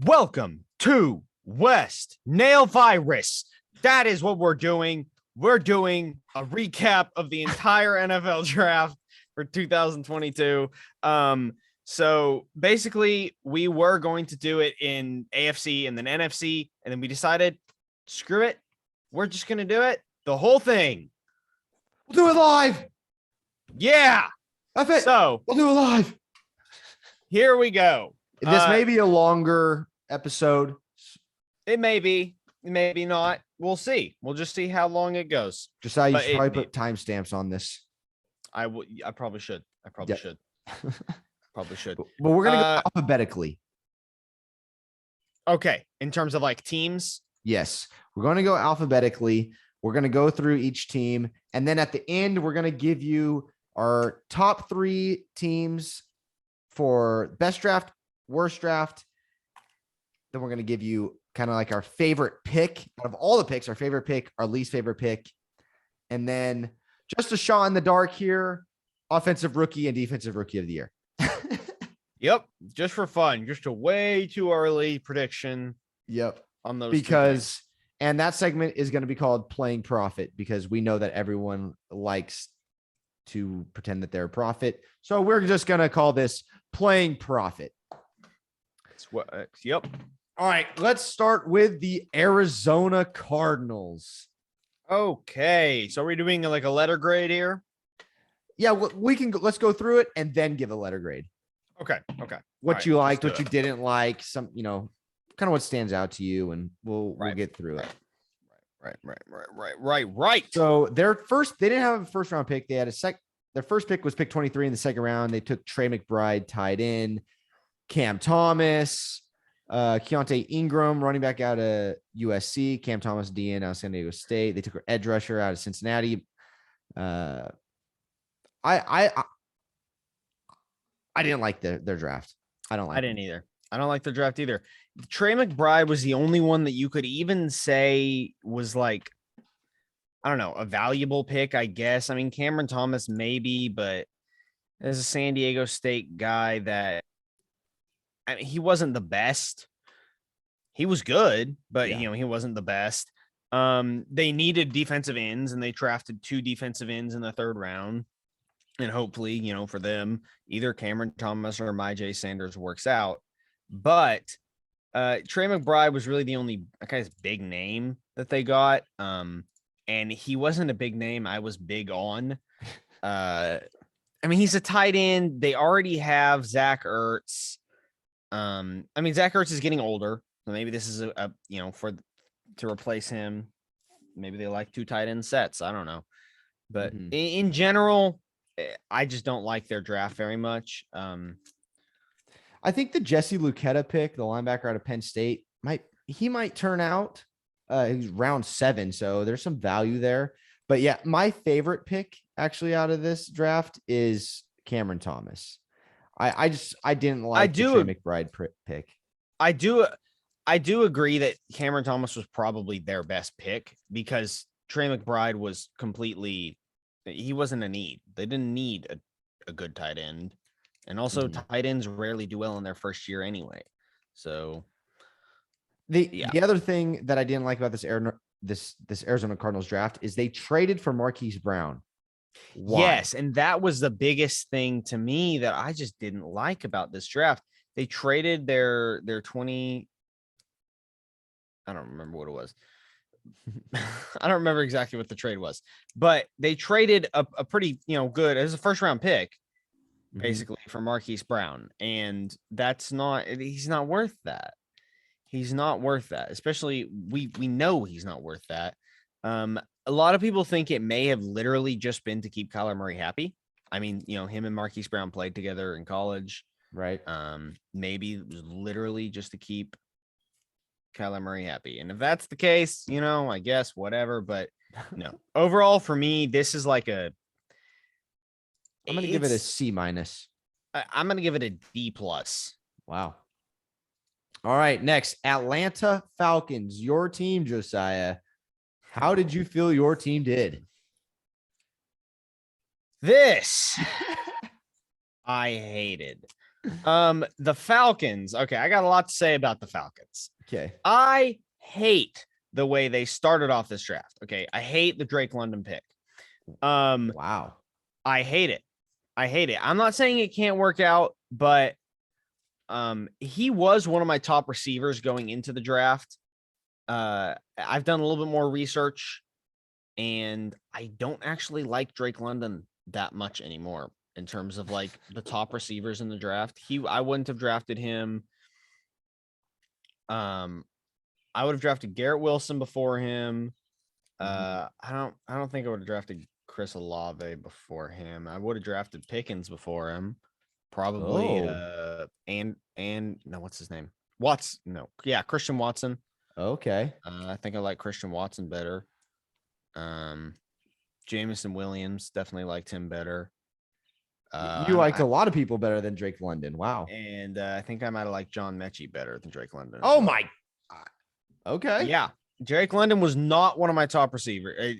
Welcome to West Nale Virus. That is what we're doing. We're doing a recap of the entire NFL draft for 2022. So basically, we were going to do it in AFC and then NFC, and then we decided, screw it. We're just going to do it. The whole thing. We'll do it live. Yeah. That's it. So We'll do it live. Here we go. This may be a longer episode. It may be, maybe not. We'll see. We'll just see how long it goes. Josiah, you should probably put timestamps on this. I probably should. Should. Probably should. But we're gonna go alphabetically. Okay. In terms of like teams. Yes, we're going to go alphabetically. We're going to go through each team, and then at the end, we're going to give you our top 3 teams for best draft, worst draft. Then we're going to give you kind of like our favorite pick out of all the picks, our favorite pick, our least favorite pick. And then just a shot in the dark here, offensive rookie and defensive rookie of the year. Yep. Just for fun. Just a way too early prediction. Yep. On those because, and that segment is going to be called Playing Profit because we know that everyone likes to pretend that they're a prophet. So we're just going to call this Playing Profit. Yep. All right, let's start with the Arizona Cardinals. Okay, so are we doing like a letter grade here? Yeah, we can. Let's go through it and then give a letter grade. Okay. What you liked, what you didn't like, some, kind of what stands out to you, and we'll get through it. Right. So they didn't have a first round pick. They had their first pick was pick 23 in the second round. They took Trey McBride, tight end, Cam Thomas, Keontae Ingram, running back out of USC, Cam Thomas, DN out of San Diego State. They took her edge rusher out of Cincinnati. I didn't like their draft. I didn't either. I don't like the draft either. Trey McBride was the only one that you could even say was like, I don't know, a valuable pick, I guess. I mean, Cameron Thomas maybe, but as a San Diego State guy he wasn't the best. He was good, but he wasn't the best. They needed defensive ends and they drafted 2 defensive ends in the 3rd round. And hopefully, for them, either Cameron Thomas or Myjai Sanders works out. But Trey McBride was really the only guy's big name that they got. And he wasn't a big name I was big on. I mean, he's a tight end. They already have Zach Ertz. Zach Ertz is getting older. So maybe this is to replace him. Maybe they like 2 tight end sets. I don't know. But in general, I just don't like their draft very much. I think the Jesse Luketa pick, the linebacker out of Penn State, might turn out. He's round 7, so there's some value there. But yeah, my favorite pick actually out of this draft is Cameron Thomas. I didn't like the Trey McBride pick. I do agree that Cameron Thomas was probably their best pick because Trey McBride was he wasn't a need. They didn't need a good tight end. And also tight ends rarely do well in their first year anyway. So the other thing that I didn't like about this Arizona Cardinals draft is they traded for Marquise Brown. Why? Yes, and that was the biggest thing to me that I just didn't like about this draft. They traded their 20. I don't remember what it was. I don't remember exactly what the trade was, but they traded a pretty, good as a 1st round pick, basically for Marquise Brown. And he's not worth that. He's not worth that. Especially we know he's not worth that. A lot of people think it may have literally just been to keep Kyler Murray happy. I mean, him and Marquise Brown played together in college. Right. Maybe it was literally just to keep Kyler Murray happy. And if that's the case, I guess whatever, but no. Overall for me, this is like I'm going to give it a C-. I'm going to give it a D+. Wow. All right, next, Atlanta Falcons, your team, Josiah. How did you feel your team did? This I hated. The Falcons. Okay, I got a lot to say about the Falcons. Okay. I hate the way they started off this draft. Okay, I hate the Drake London pick. Wow. I hate it. I hate it. I'm not saying it can't work out, but he was one of my top receivers going into the draft. I've done a little bit more research, and I don't actually like Drake London that much anymore in terms of like the top receivers in the draft. I wouldn't have drafted him. I would have drafted Garrett Wilson before him. I don't think I would have drafted Chris Olave before him. I would have drafted Pickens before him. Probably and no, what's his name? Watts. No. Yeah, Christian Watson. Okay. I think I like Christian Watson better. Jameson Williams, definitely liked him better. You liked a lot of people better than Drake London. Wow. And I think I might have liked John Mechie better than Drake London. Oh my. Okay. Yeah. Drake London was not one of my top receivers.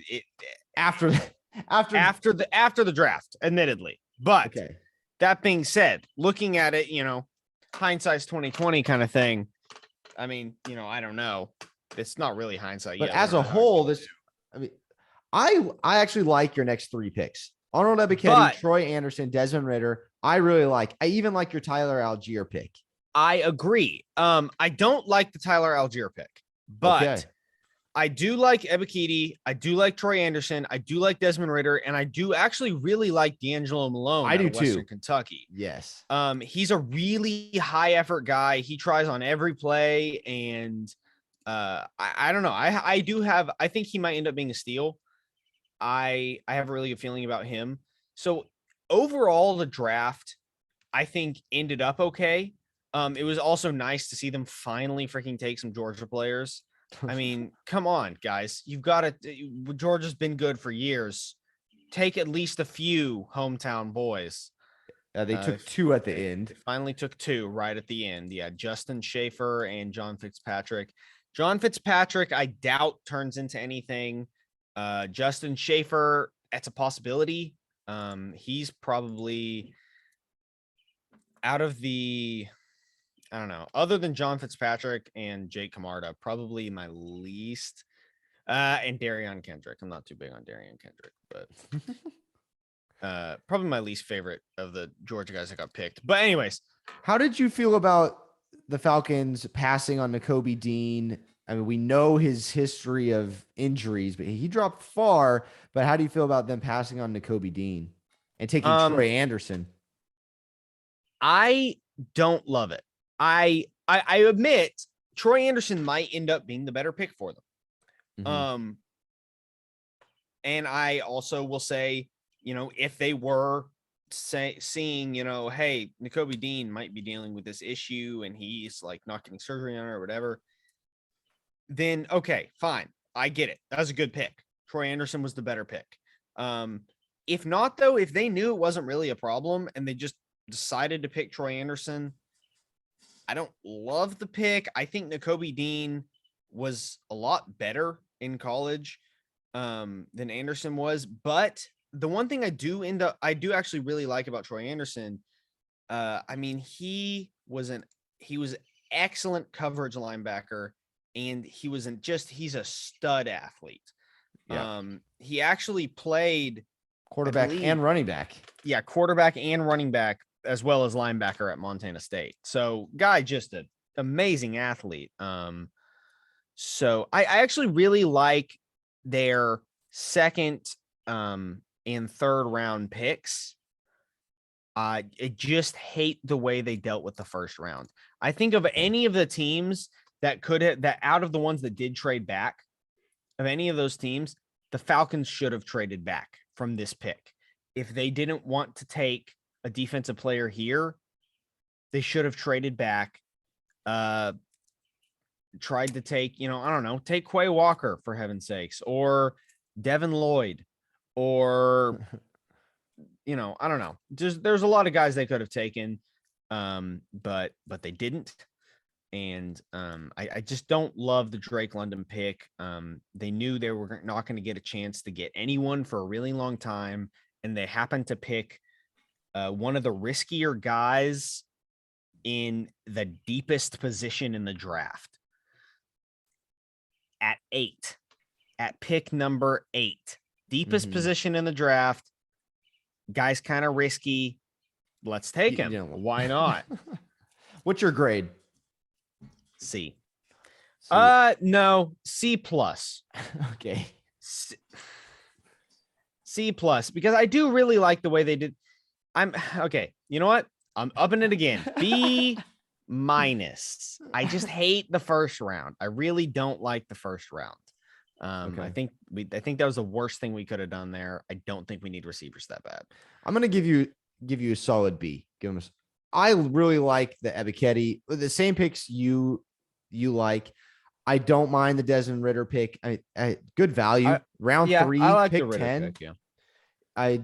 After the draft, admittedly. But okay. That being said, looking at it, hindsight's 2020 kind of thing. I mean, I don't know. It's not really hindsight. But as a whole, I actually like your next three picks. Arnold Ebiketie, Troy Anderson, Desmond Ridder. I even like your Tyler Algier pick. I agree. I don't like the Tyler Algier pick, but okay. I do like Ebiketie. I do like Troy Anderson. I do like Desmond Ridder, and I do actually really like D'Angelo Malone. I do too. Western too. Kentucky. Yes. He's a really high effort guy. He tries on every play, and I don't know. I think he might end up being a steal. I have a really good feeling about him. So overall, the draft, I think, ended up okay. It was also nice to see them finally freaking take some Georgia players. I mean, come on, guys. You've got to. Georgia's been good for years. Take at least a few hometown boys. They took two at the end. Finally took two right at the end. Yeah, Justin Schaefer and John Fitzpatrick. John Fitzpatrick, I doubt turns into anything. Justin Schaefer, that's a possibility. He's probably out of the, I don't know, other than John Fitzpatrick and Jake Camarda, probably my least. And Darion Kendrick. I'm not too big on Darion Kendrick, but probably my least favorite of the Georgia guys that got picked. But anyways, how did you feel about the Falcons passing on Nakobe Dean? I mean, we know his history of injuries, but he dropped far. But how do you feel about them passing on Nakobe Dean and taking Troy Anderson? I don't love it. I admit Troy Anderson might end up being the better pick for them. Mm-hmm. And I also will say, if they were seeing, hey, Nakobe Dean might be dealing with this issue and he's like not getting surgery on it or whatever, then okay, fine. I get it. That was a good pick. Troy Anderson was the better pick. If not, though, if they knew it wasn't really a problem and they just decided to pick Troy Anderson, I don't love the pick. I think Nakobe Dean was a lot better in college than Anderson was. But the one thing I do actually really like about Troy Anderson, I mean, he was excellent coverage linebacker, and he's a stud athlete. Yeah. He actually played quarterback and running back. Yeah, quarterback and running back, as well as linebacker at Montana State. So guy, just an amazing athlete. So I actually really like their second and third round picks. I just hate the way they dealt with the first round. I think of any of the teams that out of the ones that did trade back, of any of those teams, the Falcons should have traded back from this pick. If they didn't want to take a defensive player here, they should have traded back, tried to take, I don't know, take Quay Walker for heaven's sakes, or Devin Lloyd, or, I don't know. There's a lot of guys they could have taken, but they didn't. And I just don't love the Drake London pick. They knew they were not going to get a chance to get anyone for a really long time, and they happened to pick one of the riskier guys in the deepest position in the draft. At 8, at pick number 8, deepest position in the draft. Guy's kind of risky. Let's take him. Why not? What's your grade? C. C. No, C plus. Okay. C plus, because I do really like the way they did. I'm okay. You know what? I'm upping it again. B minus. I just hate the first round. I really don't like the first round. Okay. I think that was the worst thing we could have done there. I don't think we need receivers that bad. I'm gonna give you a solid B. I really like the Ebiketie, the same picks you like. I don't mind the Desmond Ritter pick. I good value. Round 3, I like pick the Ritter 10. pick, yeah. I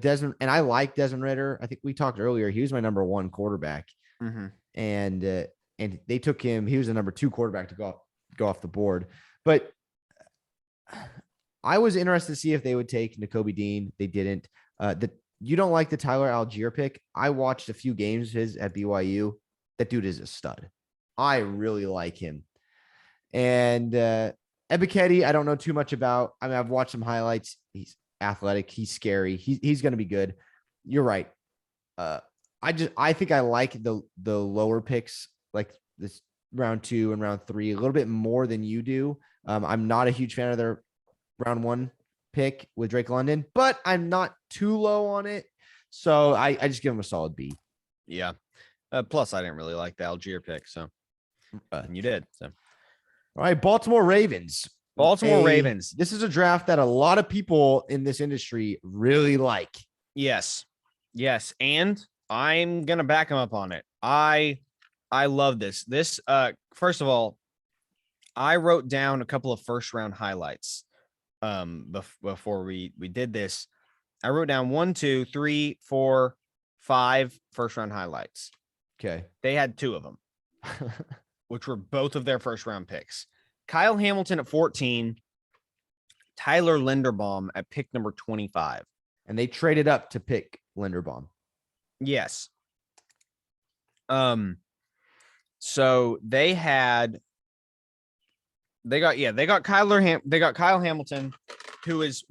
like Desmond Ritter. I think we talked earlier. He was my number 1 quarterback, and they took him. He was the number 2 quarterback to go off the board. But I was interested to see if they would take Nakobe Dean. They didn't. You don't like the Tyler Algier pick? I watched a few games of his at BYU. That dude is a stud. I really like him. And Ebiketie, I don't know too much about. I mean, I've watched some highlights. He's athletic. He's scary. He's going to be good. You're right. I think I like the lower picks, like this round 2 and round 3, a little bit more than you do. I'm not a huge fan of their round 1 pick with Drake London, but I'm not too low on it. So I just give him a solid B. Yeah. Plus, I didn't really like the Algier pick, so and you did. So, all right, Baltimore Ravens. Ravens. This is a draft that a lot of people in this industry really like. Yes, and I'm gonna back him up on it. I love this. First of all, I wrote down a couple of first round highlights. Before we did this, I wrote down 1, 2, 3, 4, 5 first round highlights. Okay, they had 2 of them, which were both of their first round picks. Kyle Hamilton at 14, Tyler Linderbaum at pick number 25. And they traded up to pick Linderbaum. Yes. So they got Kyle Hamilton, who is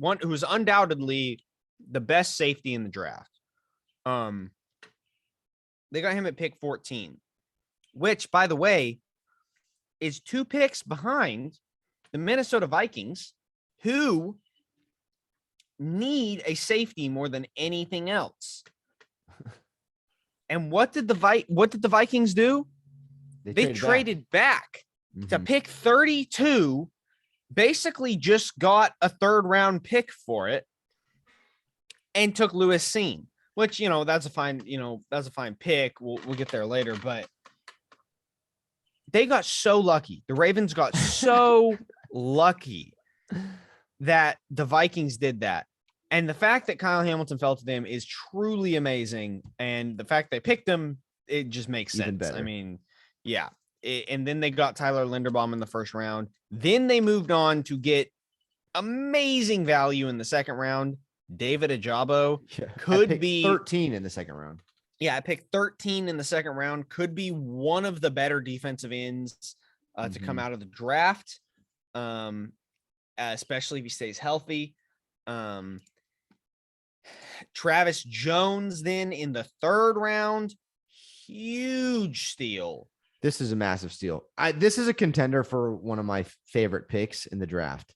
undoubtedly the best safety in the draft. They got him at pick 14, which, by the way, is 2 picks behind the Minnesota Vikings, who need a safety more than anything else. And what did the Vikings do? They traded back to pick 32, basically just got a 3rd round pick for it, and took Lewis Seen, which, that's a fine pick. We'll get there later, but they got so lucky. The Ravens got so lucky that the Vikings did that. And the fact that Kyle Hamilton fell to them is truly amazing. And the fact they picked him, it just makes sense. Even better. I mean, yeah. And then they got Tyler Linderbaum in the first round. Then they moved on to get amazing value in the second round. David Ajabo could be 13 in the second round. Yeah, I picked 13 in the second round. Could be one of the better defensive ends to come out of the draft, especially if he stays healthy. Travis Jones then in the 3rd round. Huge steal. This is a massive steal. This is a contender for one of my favorite picks in the draft.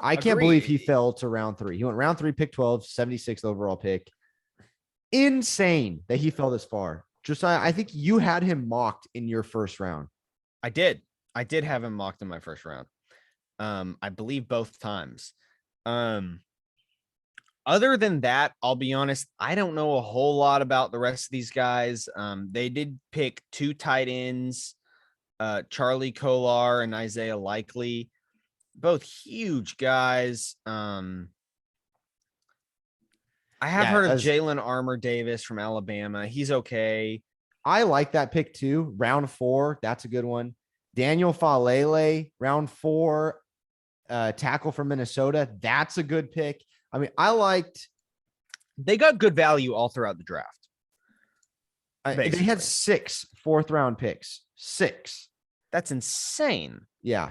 I can't believe he fell to round 3. He went round 3, pick 12, 76th overall pick. Insane that he fell this far. Josiah, I think you had him mocked in your first round. I did have him mocked in my first round. I believe both times. Other than that, I'll be honest, I don't know a whole lot about the rest of these guys. They did pick 2 tight ends, Charlie Kolar and Isaiah Likely, both huge guys. I have heard of Jalen Armour Davis from Alabama. He's okay. I like that pick too. Round 4, that's a good one. Daniel Falele, round 4, tackle from Minnesota. That's a good pick. I mean, they got good value all throughout the draft. They had 6 4th-round picks. 6. That's insane. Yeah.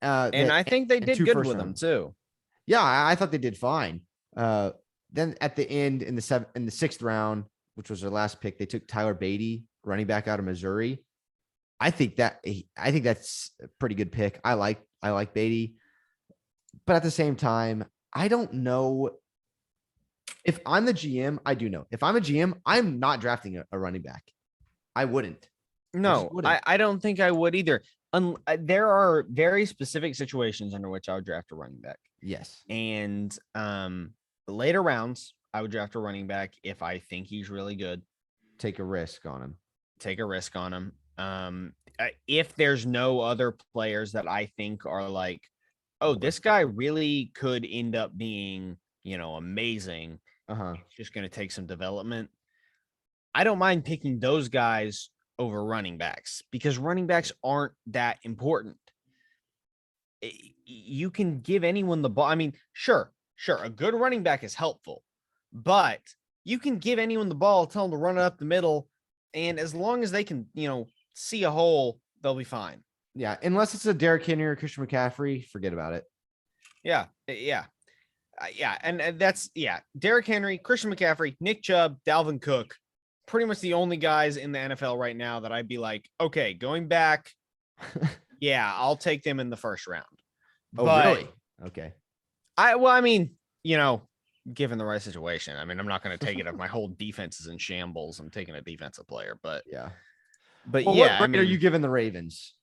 And I think they did 2 good first with them round. too. Yeah, I thought they did fine. Then at the end in the 6th round, which was their last pick, they took Tyler Beatty, running back out of Missouri. I think that's a pretty good pick. I like Beatty, but at the same time, I don't know if I'm the GM. I do know if I'm a GM, I'm not drafting a running back. I wouldn't. No, wouldn't. I don't think I would either. There are very specific situations under which I would draft a running back. Yes. And later rounds, I would draft a running back if I think he's really good. Take a risk on him. If there's no other players that I think are like, oh, this guy really could end up being, amazing. It's just going to take some development. I don't mind picking those guys over running backs because running backs aren't that important. You can give anyone the ball. I mean, sure, a good running back is helpful, but you can give anyone the ball, tell them to run it up the middle, and as long as they can, see a hole, they'll be fine. Yeah, unless it's a Derrick Henry or Christian McCaffrey, forget about it. Yeah, and that's Derrick Henry, Christian McCaffrey, Nick Chubb, Dalvin Cook, pretty much the only guys in the NFL right now that I'd be like, okay, going back, yeah, I'll take them in the first round. Oh, really? Okay. Given the right situation, I'm not going to take it if my whole defense is in shambles. I'm taking a defensive player, but yeah. But what grade are you giving the Ravens?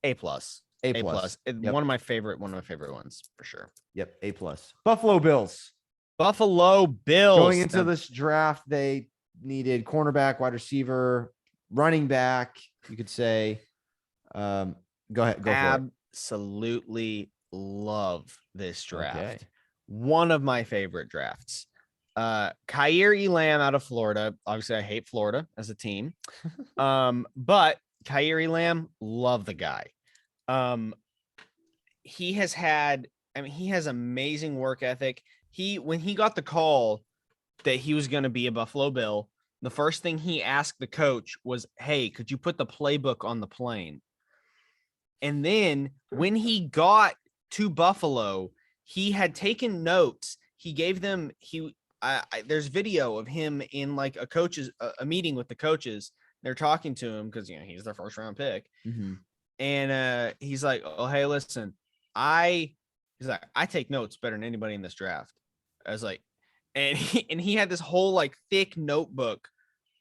A plus. A plus. Yep. One of my favorite ones for sure. Yep. A plus. Buffalo Bills. Going into this draft, they needed cornerback, wide receiver, running back. You could say. Go ahead. Go for it. Absolutely love this draft. Okay. One of my favorite drafts. Khair Elam out of Florida. Obviously, I hate Florida as a team. But Khair Elam, love the guy. He has amazing work ethic. When he got the call that he was going to be a Buffalo Bill, the first thing he asked the coach was, "Hey, could you put the playbook on the plane?" And then when he got to Buffalo, he had taken notes. He gave them, there's video of him in like a meeting with the coaches. They're talking to him because, he's their first round pick. Mm-hmm. And he's like, "Oh, hey, listen, I take notes better than anybody in this draft." I was like, and he had this whole like thick notebook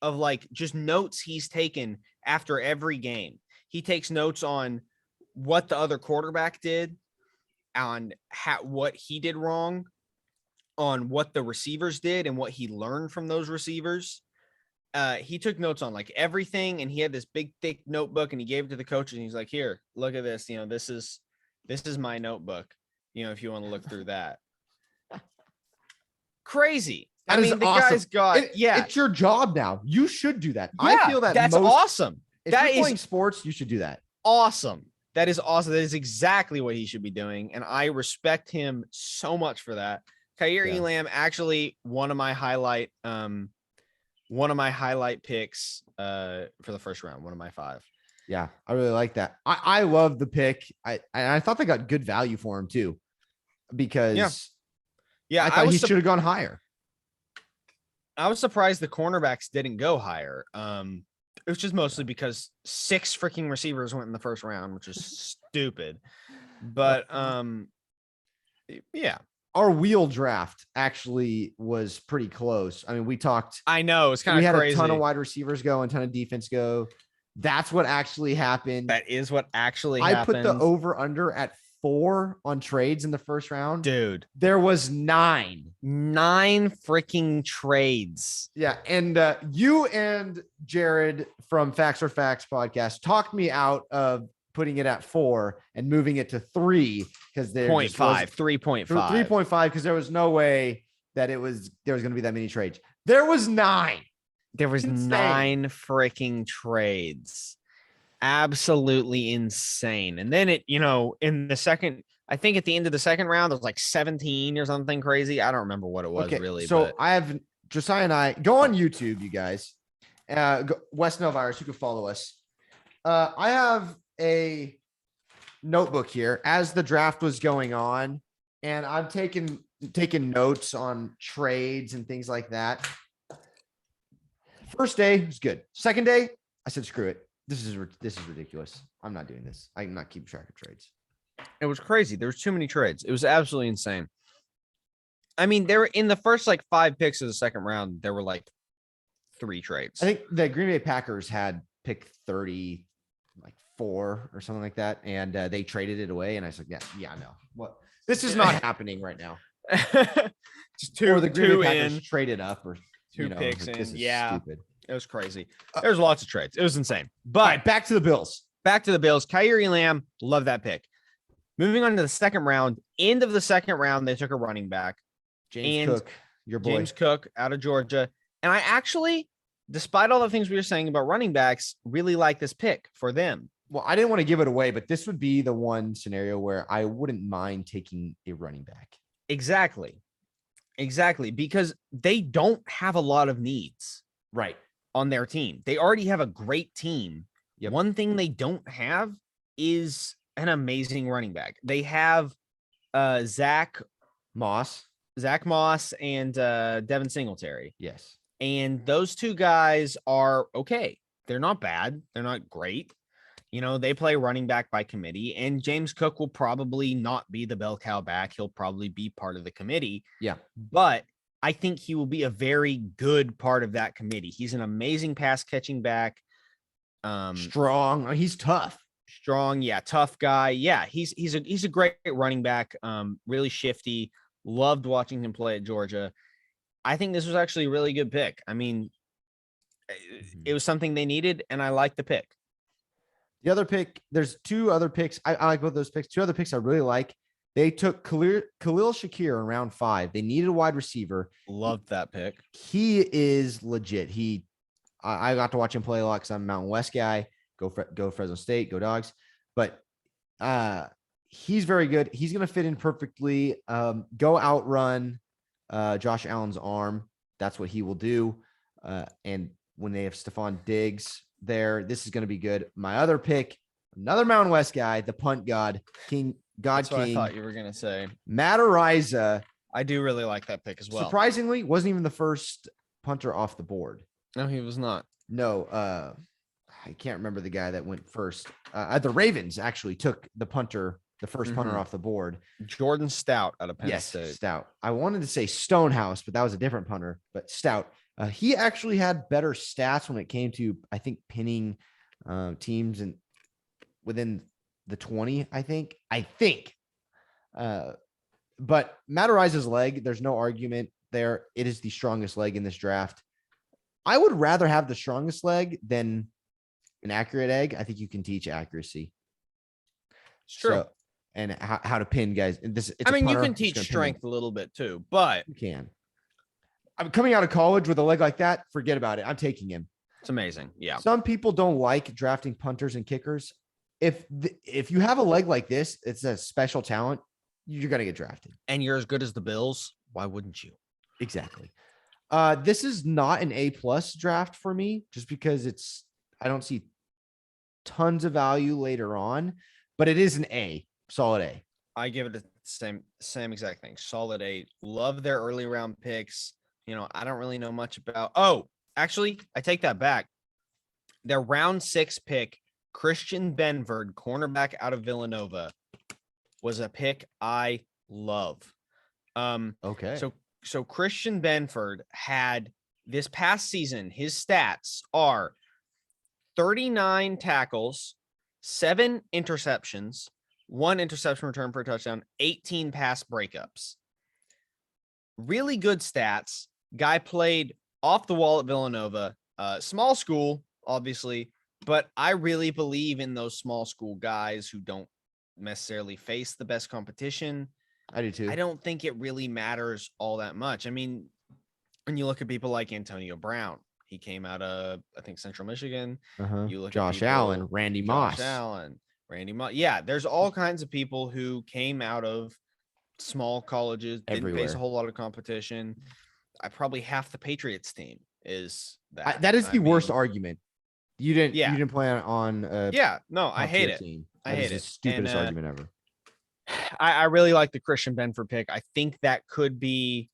of like just notes he's taken after every game. He takes notes on what the other quarterback did, on what he did wrong, on what the receivers did and what he learned from those receivers. He took notes on like everything, and he had this big thick notebook, and he gave it to the coach, and he's like, "Here, look at this. This is my notebook. If you want to look through that." Crazy. The awesome. Guy's got it's your job now. You should do that. Yeah, I feel that's awesome. If you're playing sports, you should do that. Awesome. That is awesome. That is exactly what he should be doing, and I respect him so much for that. Khair Elam, actually one of my highlight picks for the first round, one of my 5. Yeah, I really like that. I love the pick. I thought they got good value for him too, because I thought he should have gone higher. I was surprised the cornerbacks didn't go higher. It was just mostly because 6 freaking receivers went in the first round, which is stupid. But yeah. Our wheel draft actually was pretty close. I mean, we talked. I know, it's kind of crazy. We had a ton of wide receivers go and a ton of defense go. That's what actually happened. That is what actually happened. I put the over under at 4 on trades in the first round. Dude, there was 9 freaking trades. Yeah. And you and Jared from Facts or Facts podcast talked me out of putting it at 4 and moving it to 3 because there 3.5 because there was no way that there was going to be that many trades. There was 9. There was insane. 9 freaking trades. Absolutely insane. And then in the second, I think at the end of the second round, there was like 17 or something crazy. I don't remember what it was really. So I have Josiah and I go on YouTube, you guys, West Nile Virus, you can follow us. I have a notebook here as the draft was going on, and I'm taking notes on trades and things like that. First day was good. Second day, I said, screw it. This is ridiculous. I'm not doing this. I'm not keeping track of trades. It was crazy. There was too many trades. It was absolutely insane. I mean, there were in the first like 5 picks of the second round, there were like 3 trades. I think the Green Bay Packers had pick 30, like 4 or something like that, and they traded it away. And I was like, yeah, no. What? This is not happening right now. Just two. Or the Green two Bay Packers in, traded up, or 2 picks like, in. this is Yeah, stupid. it was crazy. There was lots of trades. It was insane. But All right, back to the Bills. Kyrie Lamb, love that pick. Moving on to the second round. End of the second round, they took a running back. James Cook, your boy. James Cook out of Georgia. And I actually, despite all the things we were saying about running backs, really like this pick for them. Well, I didn't want to give it away, but this would be the one scenario where I wouldn't mind taking a running back. Exactly. Because they don't have a lot of needs on their team. They already have a great team. Yep. One thing they don't have is an amazing running back. They have Zach Moss and Devin Singletary. Yes. And those 2 guys are okay. They're not bad. They're not great. They play running back by committee, and James Cook will probably not be the bell cow back. He'll probably be part of the committee. Yeah. But I think he will be a very good part of that committee. He's an amazing pass catching back. Strong. He's tough. Strong. Yeah. Tough guy. Yeah. He's a great running back. Really shifty. Loved watching him play at Georgia. I think this was actually a really good pick. I mean, it was something they needed, and I like the pick. The other pick, there's 2 other picks. I like both those picks. 2 other picks I really like. They took Khalil Shakir in round 5. They needed a wide receiver. Loved that pick. He is legit. I got to watch him play a lot because I'm a Mountain West guy. Go Fresno State, go Dogs. But he's very good. He's going to fit in perfectly. Go outrun Josh Allen's arm. That's what he will do. And when they have Stephon Diggs there, this is going to be good. My other pick, another Mountain West guy, the punt god, King. That's what I thought you were going to say. Matt Ariza. I do really like that pick as well. Surprisingly, wasn't even the first punter off the board. No, he was not. No, I can't remember the guy that went first. The Ravens actually took the first punter off the board. Jordan Stout out of Penn State. Stout. I wanted to say Stonehouse, but that was a different punter. But Stout, he actually had better stats when it came to, I think, pinning teams and within the 20. I think. But Matt Ariza's leg, there's no argument there. It is the strongest leg in this draft. I would rather have the strongest leg than an accurate egg. I think you can teach accuracy. It's true. So, and how to pin guys. And this, you can teach strength a little bit too, but you can. I'm coming out of college with a leg like that. Forget about it. I'm taking him. It's amazing. Yeah. Some people don't like drafting punters and kickers. If you have a leg like this, it's a special talent. You're going to get drafted. And you're as good as the Bills. Why wouldn't you? Exactly. This is not an A+ draft for me, just because I don't see tons of value later on, but it is an A, solid A. I give it the same exact thing. Solid A. Love their early round picks. I don't really know much about. Oh, actually, I take that back. Their round 6 pick, Christian Benford, cornerback out of Villanova, was a pick I love. Okay. So Christian Benford had this past season, his stats are 39 tackles, 7 interceptions, 1 interception return for a touchdown, 18 pass breakups. Really good stats. Guy played off the wall at Villanova. Small school, obviously, but I really believe in those small school guys who don't necessarily face the best competition. I do too. I don't think it really matters all that much. I mean, when you look at people like Antonio Brown, he came out of, I think, Central Michigan. You look Josh Allen, Randy Moss. Yeah, there's all kinds of people who came out of small colleges, didn't face a whole lot of competition. I probably half the Patriots team is that. That is I the worst mean, argument. You didn't Yeah. plan on Yeah, no, I top hate tier it. team. I That is hate the it. stupidest And, argument ever. I really like the Christian Benford pick. I think that could be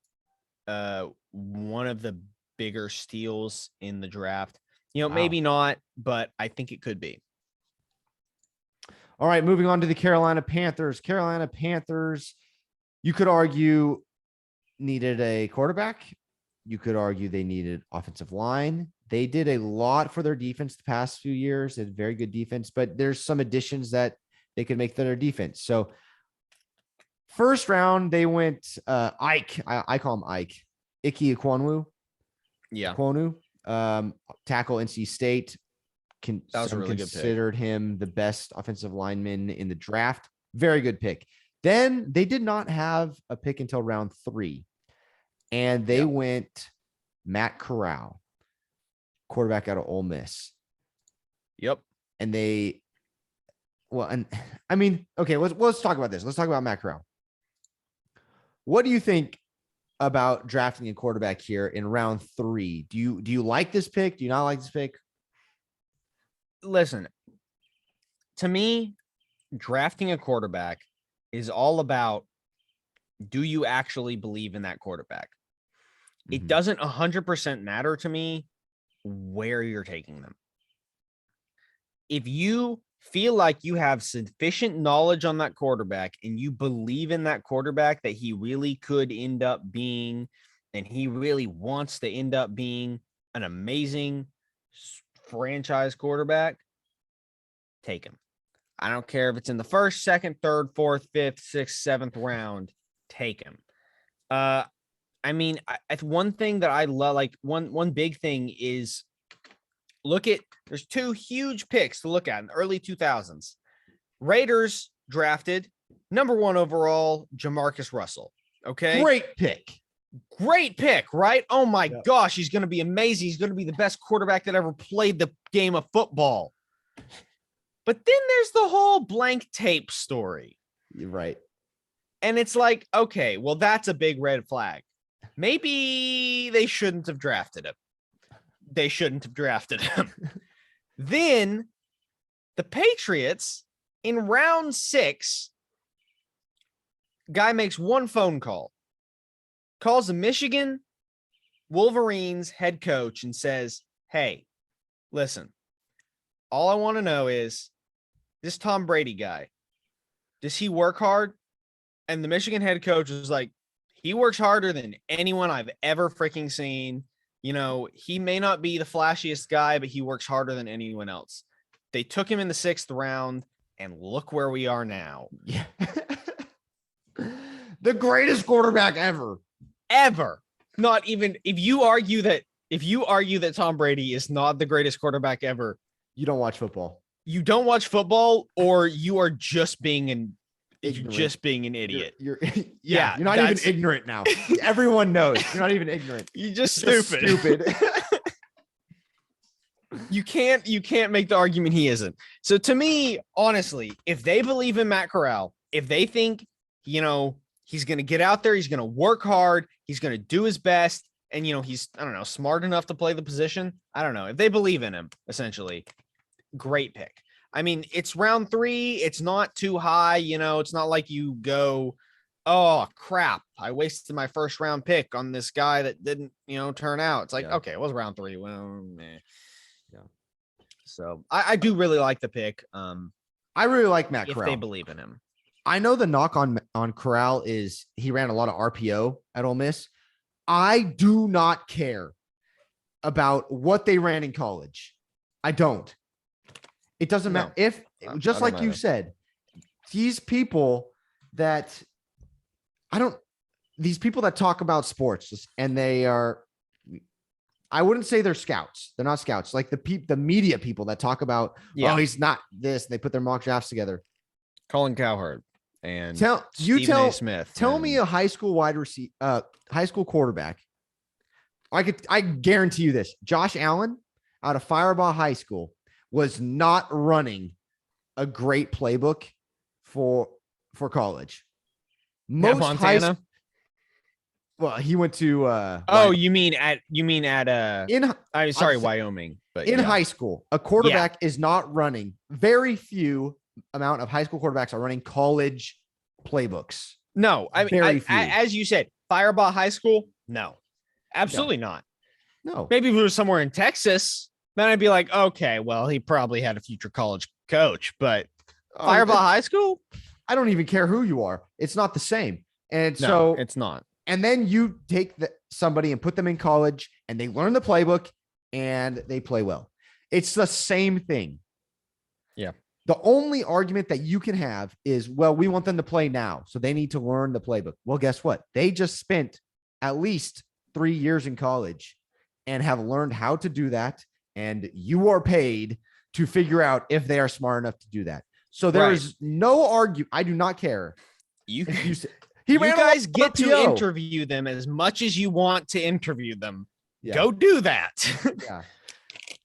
one of the bigger steals in the draft. Wow. Maybe not, but I think it could be. All right, moving on to the Carolina Panthers. Carolina Panthers, you could argue, needed a quarterback. You could argue they needed offensive line. They did a lot for their defense the past few years. They had very good defense, but there's some additions that they could make to their defense. So first round, they went Ike. I call him Ike. Ike Ekwonu. Yeah. Ekwonu, tackle NC State. That was a really good pick. Considered him the best offensive lineman in the draft. Very good pick. Then they did not have a pick until round 3. And they went Matt Corral, quarterback out of Ole Miss. Yep. And okay, let's talk about this. Let's talk about Matt Corral. What do you think about drafting a quarterback here in round 3? Do you like this pick? Do you not like this pick? Listen, to me, drafting a quarterback is all about, do you actually believe in that quarterback? It doesn't 100% matter to me where you're taking them. If you feel like you have sufficient knowledge on that quarterback and you believe in that quarterback that he really could end up being, and he really wants to end up being an amazing franchise quarterback, take him. I don't care if it's in the first, second, third, fourth, fifth, sixth, seventh round, take him. One thing that I love, like one big thing is there's 2 huge picks to look at in the early 2000s. Raiders drafted number 1 overall, Jamarcus Russell. Okay. Great pick, right? Oh my gosh, he's going to be amazing. He's going to be the best quarterback that ever played the game of football. But then there's the whole blank tape story. You're right. And it's like, okay, well, that's a big red flag. Maybe they shouldn't have drafted him. Then the Patriots in round 6, guy makes one phone call, calls the Michigan Wolverines head coach and says, hey, listen, all I want to know is, this Tom Brady guy, does he work hard? And the Michigan head coach was like, he works harder than anyone I've ever freaking seen. He may not be the flashiest guy, but he works harder than anyone else. They took him in the 6th round, and look where we are now. Yeah. The greatest quarterback ever. Not even if you argue that Tom Brady is not the greatest quarterback ever, you don't watch football. You don't watch football, or you are just being an idiot. You're you're not even ignorant now. Everyone knows you're not even ignorant. You're just stupid. You can't make the argument he isn't. So to me, honestly, if they believe in Matt Corral, if they think, he's going to get out there, he's going to work hard, he's going to do his best, and he's, I don't know, smart enough to play the position. I don't know. If they believe in him, essentially, great pick. I mean, it's round 3. It's not too high. It's not like you go, oh crap, I wasted my first round pick on this guy that didn't, turn out. It's like, okay, it was round 3. Well, yeah. So I do really like the pick. I really like Matt Corral. If they believe in him. I know the knock on Corral is he ran a lot of RPO at Ole Miss. I do not care about what they ran in college. I don't. It doesn't matter if, just like you said, these people that talk about sports and they are, I wouldn't say they're scouts. They're not scouts. Like the media people that talk about, oh, he's not this. And they put their mock drafts together. Colin Cowherd and Stephen A. Smith. Tell me a high school high school quarterback. I guarantee you this. Josh Allen out of Firebaugh High School was not running a great playbook for college. Montana. Well, he went to Oh, you mean at in I'm I'll sorry, say- Wyoming, but in yeah. high school. A quarterback is not running. Very few amount of high school quarterbacks are running college playbooks. No, I mean, Very few. as you said, Firebaugh High School. No, absolutely not. No. Maybe if it was somewhere in Texas, then I'd be like, okay, well, he probably had a future college coach, but Firebaugh High School? I don't even care who you are. It's not the same. And No, so it's not. and then you take somebody and put them in college and they learn the playbook and they play well. It's the same thing. Yeah. The only argument that you can have is, well, we want them to play now, so they need to learn the playbook. Well, guess what? They just spent at least 3 years in college and have learned how to do that. And you are paid to figure out if they are smart enough to do that. So there is no argue. I do not care. You ran guys get to RPO. interview them as much as you want to interview them. Yeah. Go do that. Yeah.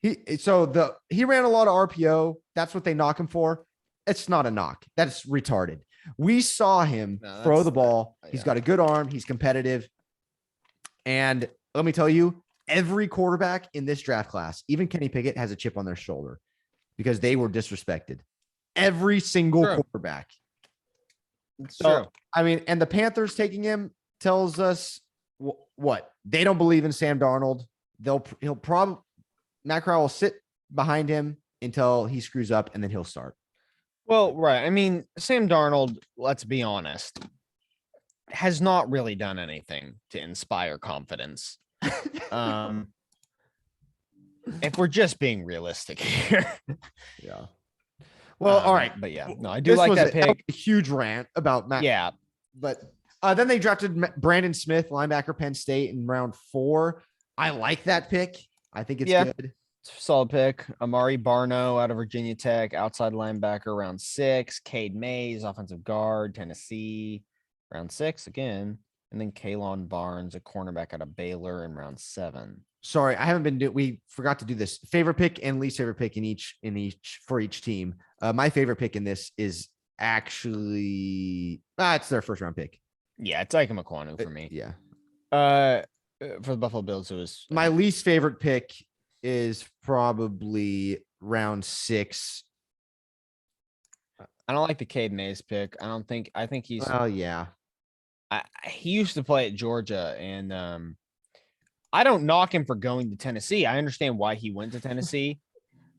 He ran a lot of RPO. That's what they knock him for. It's not a knock. That's retarded. We saw him throw the ball. He's got a good arm. He's competitive. And let me tell you, every quarterback in this draft class, even Kenny Pickett, has a chip on their shoulder because they were disrespected. Every single quarterback. So, I mean, and the Panthers taking him tells us what? They don't believe in Sam Darnold. He'll probably Matt Corral will sit behind him until he screws up, and then he'll start. Well, right. I mean, Sam Darnold, let's be honest, has not really done anything to inspire confidence. If we're just being realistic here. Yeah. Well, all right. But yeah, no, I do like that pick. A huge rant about Matt. Yeah. But then they drafted Brandon Smith, linebacker, Penn State, in round 4. I like that pick. I think it's good. Solid pick. Amari Barno out of Virginia Tech, outside linebacker, round 6. Cade Mays, offensive guard, Tennessee, round 6 again. And then Kalon Barnes, a cornerback out of Baylor, in round 7. Sorry, I haven't been. We forgot to do this. Favorite pick and least favorite pick in each for each team. My favorite pick in this is actually it's their first round pick. Yeah, it's Ike McQuanu for me. Yeah. For the Buffalo Bills, it was my least favorite pick is probably round 6. I don't like the Cade Mays pick. I think he's. Oh yeah. He used to play at Georgia, and I don't knock him for going to Tennessee. I understand why he went to Tennessee.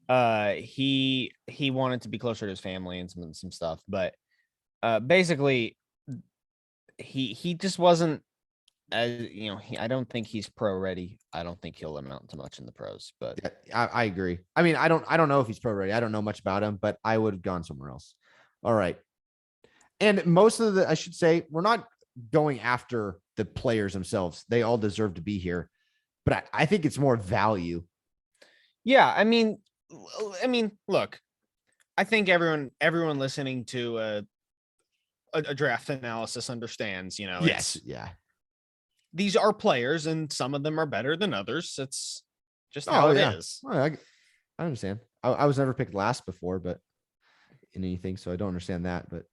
He wanted to be closer to his family and some stuff, but basically, he just wasn't. I don't think he's pro ready. I don't think he'll amount to much in the pros. But yeah, I agree. I mean, I don't know if he's pro ready. I don't know much about him, but I would have gone somewhere else. All right. And most of I should say, we're not going after the players themselves. They all deserve to be here, but I think it's more value. Yeah, I mean, look, I think everyone listening to a draft analysis understands. Yes, yeah. These are players, and some of them are better than others. It's just how it is. I understand. I was never picked last before, but in anything, so I don't understand that. But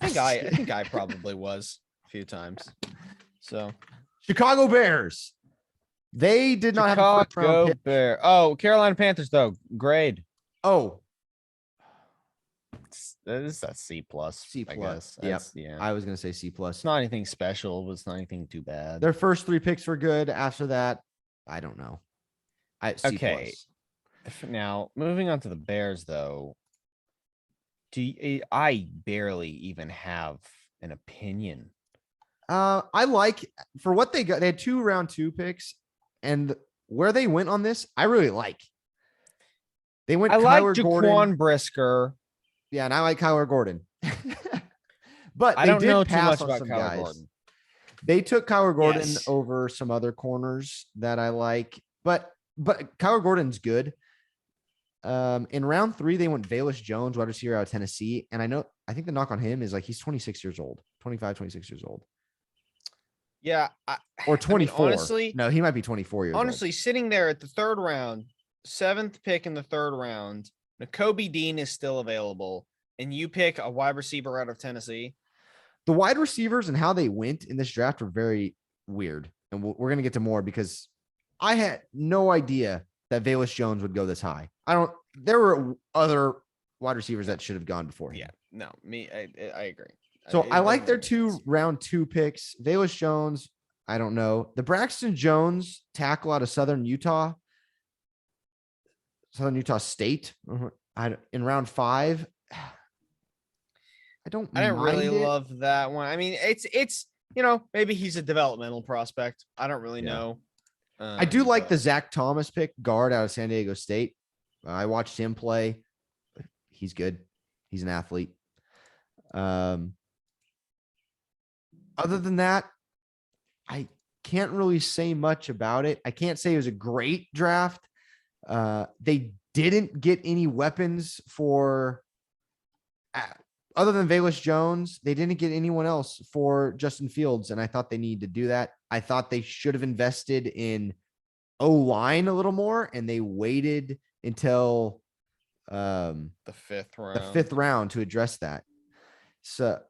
I think I probably was a few times. So Chicago Bears. They did not have a first round pick. Bear. Oh, Carolina Panthers though. Grade. Oh, It's a C plus. C I plus. guess. Yeah. I was gonna say C plus. It's not anything special, but it's not anything too bad. Their first 3 picks were good. After that, I don't know. C okay. plus. Now moving on to the Bears though. I barely even have an opinion. I like for what they got. They had 2 round 2 picks, and where they went on this, I really like. They went. I like Kyler Jaquan Gordon. Brisker. Yeah, and I like Kyler Gordon. But I don't know too much about Kyler Gordon. They took Kyler Gordon over some other corners that I like, but Kyler Gordon's good. In round 3, they went Velus Jones, wide receiver out of Tennessee. And I think the knock on him is like he's 26 years old, 25, 26 years old. Yeah. Or 24. I mean, honestly, no, he might be 24 years honestly, old. Sitting there at the 3rd round, 7th pick in the 3rd round, Nakobe Dean is still available, and you pick a wide receiver out of Tennessee. The wide receivers and how they went in this draft were very weird. And we're going to get to more because I had no idea that Velus Jones would go this high. There were other wide receivers that should have gone before him. Yeah, no, I agree. So I like their two round 2 picks. Velus Jones, I don't know. The Braxton Jones tackle out of Southern Utah State in round 5. I didn't really love that one. I mean, it's maybe he's a developmental prospect. I don't really know. I do like the Zach Thomas pick, guard out of San Diego State. I watched him play. He's good. He's an athlete. Other than that, I can't really say much about it. I can't say it was a great draft. They didn't get any weapons for other than Velus Jones. They didn't get anyone else for Justin Fields, and I thought they needed to do that. I thought they should have invested in O-line a little more, and they waited until the 5th round to address that. So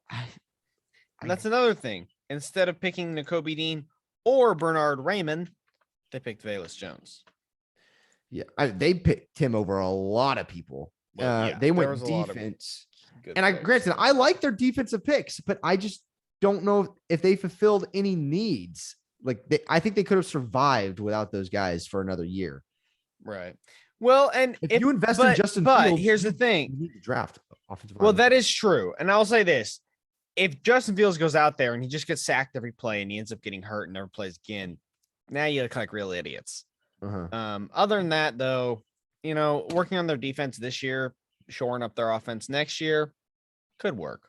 that's another thing. Instead of picking Nakobe Dean or Bernard Raymond, they picked Velus Jones. Yeah, they picked him over a lot of people. They went defense. And granted, I like their defensive picks, but I just don't know if they fulfilled any needs. I think they could have survived without those guys for another year. Right. Well, and if you invest in Justin Fields, here's the thing: you need to draft offensive. Well, that is true, and I'll say this: if Justin Fields goes out there and he just gets sacked every play and he ends up getting hurt and never plays again, now you look like real idiots. Other than that, though, working on their defense this year, shoring up their offense next year could work.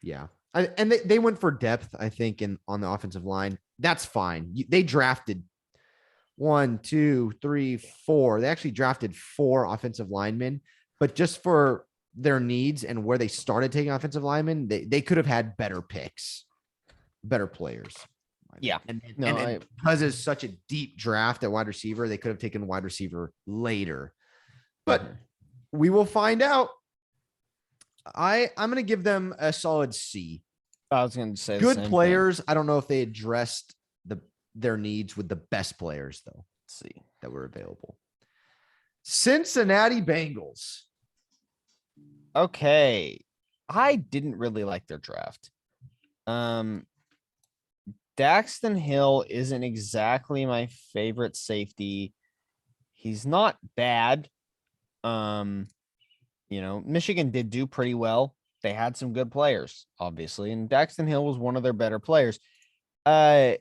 Yeah. And they went for depth, I think, on the offensive line. That's fine. They drafted 1, 2, 3, 4. They actually drafted 4 offensive linemen, but just for their needs and where they started taking offensive linemen, they could have had better picks, better players. Yeah. And because it's such a deep draft at wide receiver, they could have taken wide receiver later. But we will find out. I'm going to give them a solid C. I was going to say good players. I don't know if they addressed their needs with the best players, though. Let's see that were available. Cincinnati Bengals. Okay. I didn't really like their draft. Daxton Hill isn't exactly my favorite safety. He's not bad. Michigan did do pretty well. They had some good players, obviously, and Daxton Hill was one of their better players. But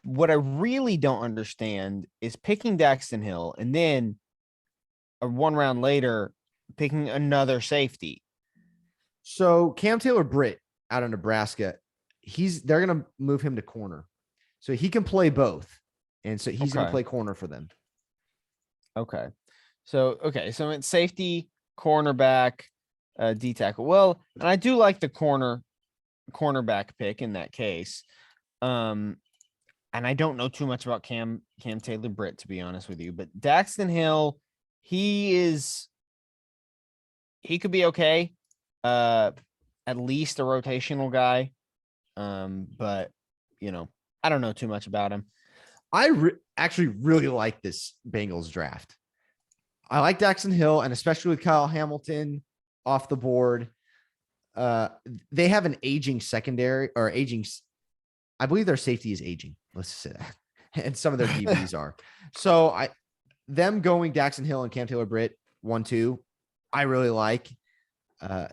what I really don't understand is picking Daxton Hill and then one round later picking another safety. So Cam Taylor-Britt out of Nebraska, they're going to move him to corner. So he can play both. And so he's going to play corner for them. Okay. So it's safety, cornerback, D tackle. Well, and I do like the cornerback pick in that case. And I don't know too much about Cam Taylor-Britt, to be honest with you, but Daxton Hill, he could be okay. At least a rotational guy. But I don't know too much about him. I actually really like this Bengals draft. I like Daxton Hill, and especially with Kyle Hamilton off the board. They have an aging secondary or aging. I believe their safety is aging. Let's say that. And some of their DBs are. So them going Daxton Hill and Cam Taylor-Britt 1-2, I really like.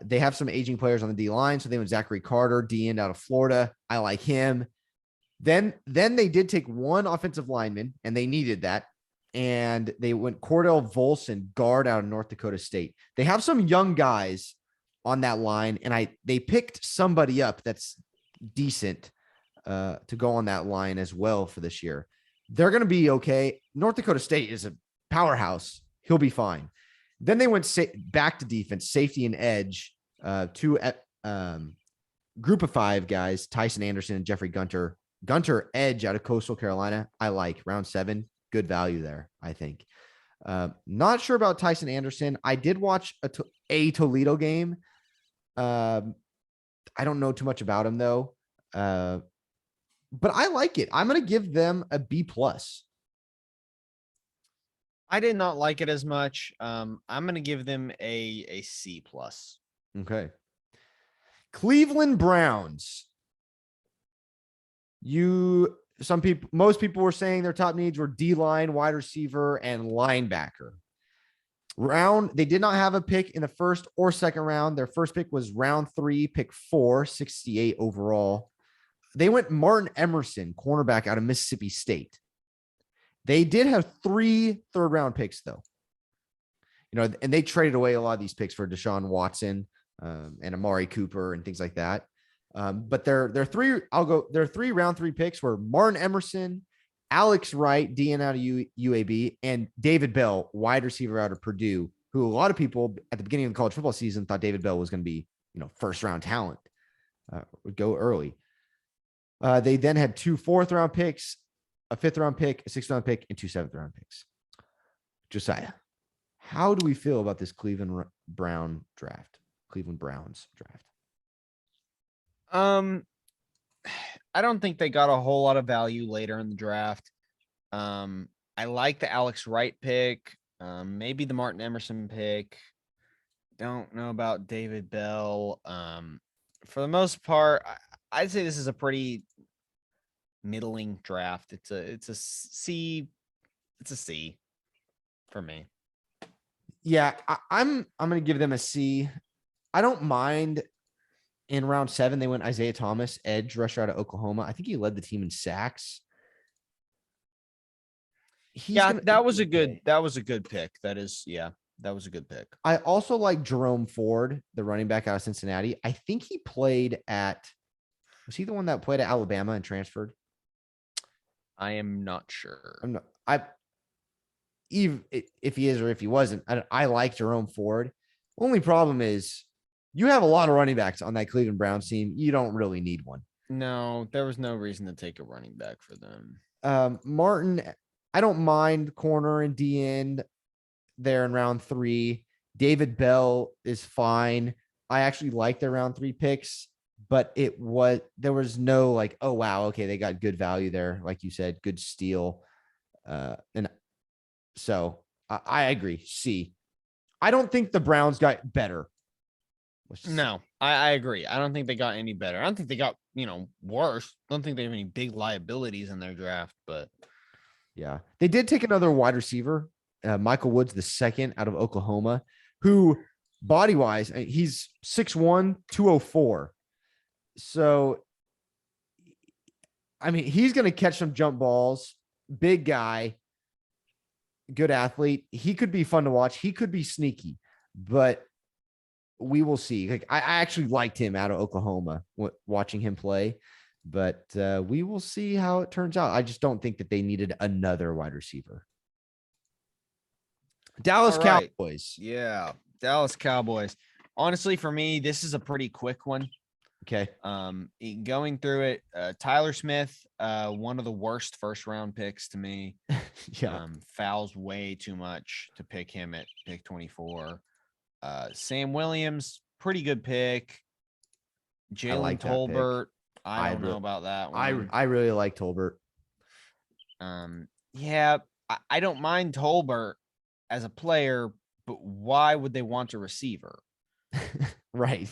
They have some aging players on the D line. So they went Zachary Carter, D end out of Florida. I like him. Then they did take one offensive lineman, and they needed that. And they went Cordell Volson, guard out of North Dakota State. They have some young guys on that line, and they picked somebody up that's decent to go on that line as well for this year. They're going to be okay. North Dakota State is a powerhouse. He'll be fine. Then they went back to defense, safety and edge, two group of 5 guys, Tyson Anderson and Jeffrey Gunter. Gunter edge out of Coastal Carolina. I like round 7. Good value there, I think. Not sure about Tyson Anderson. I did watch a Toledo game. I don't know too much about him, though. but I like it. I'm going to give them a B plus. I did not like it as much. I'm gonna give them a C plus. Okay. Cleveland Browns. Most people were saying their top needs were D-line, wide receiver, and linebacker. They did not have a pick in the first or second round. Their first pick was round 3, pick 4, 68 overall. They went Martin Emerson, cornerback out of Mississippi State. They did have 3 third-round picks, though. And they traded away a lot of these picks for Deshaun Watson and Amari Cooper and things like that. But their 3 round 3 picks were Martin Emerson, Alex Wright, DN out of UAB, and David Bell, wide receiver out of Purdue, who a lot of people at the beginning of the college football season thought David Bell was going to be, first round talent, would go early. They then had 2 fourth-round picks, a 5th-round pick, a 6th-round pick, and 2 7th-round picks. Josiah, how do we feel about this Cleveland Browns draft? I don't think they got a whole lot of value later in the draft. I like the Alex Wright pick, maybe the Martin Emerson pick. Don't know about David Bell. For the most part, I'd say this is a pretty middling draft. It's a C. It's a C for me. Yeah, I'm going to give them a C. I don't mind. In round 7, they went Isaiah Thomas, edge rusher out of Oklahoma. I think he led the team in sacks. That was a good pick. That was a good pick. I also like Jerome Ford, the running back out of Cincinnati. I think he was he the one that played at Alabama and transferred? I am not sure. Even if he is or if he wasn't, I like Jerome Ford. Only problem is you have a lot of running backs on that Cleveland Browns team. You don't really need one. No, there was no reason to take a running back for them. Martin, I don't mind corner and D end there in round 3. David Bell is fine. I actually like their round 3 picks, but there was no like, oh wow, okay, they got good value there, like you said, good steal. And so I agree. C. I don't think the Browns got better. No, I agree. I don't think they got any better. I don't think they got, worse. I don't think they have any big liabilities in their draft, but yeah, they did take another wide receiver, Michael Woods, the second out of Oklahoma, who body wise, he's 6'1", 204. So, I mean, he's going to catch some jump balls, big guy, good athlete. He could be fun to watch. He could be sneaky, but we will see. Like I actually liked him out of Oklahoma watching him play, but we will see how it turns out. I just don't think that they needed another wide receiver. Dallas Cowboys. Yeah, Dallas Cowboys. Honestly, for me, this is a pretty quick one. Okay. Going through it, Tyler Smith, one of the worst first round picks to me. Yeah. Fouls way too much to pick him at pick 24. Sam Williams, pretty good pick. Jalen Tolbert. I don't know about that one. I really like Tolbert. Yeah, I don't mind Tolbert as a player, but why would they want a receiver? Right.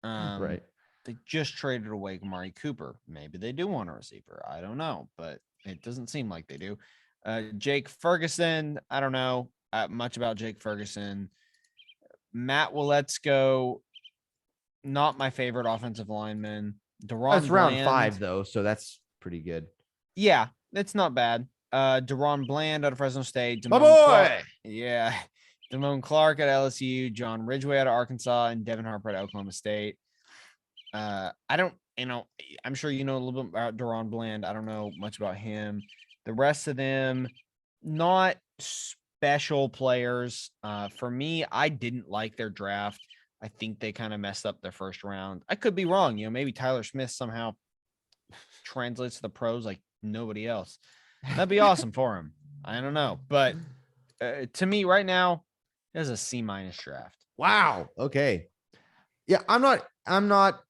Right. They just traded away Amari Cooper. Maybe they do want a receiver. I don't know, but it doesn't seem like they do. Jake Ferguson. I don't know much about Jake Ferguson. Matt Waletzko, not my favorite offensive lineman. That's round 5 though, so that's pretty good. Yeah, it's not bad. Deron Bland out of Fresno State. My boy. Yeah. Damone Clark at LSU, John Ridgeway out of Arkansas, and Devin Harper at Oklahoma State. I don't, I'm sure you know a little bit about Deron Bland. I don't know much about him. The rest of them, not special players. For me, I didn't like their draft. I think they kind of messed up their first round. I could be wrong. Maybe Tyler Smith somehow translates to the pros like nobody else. That'd be awesome for him. I don't know. But to me right now, there's a C- draft. Wow. Okay. Yeah, I'm not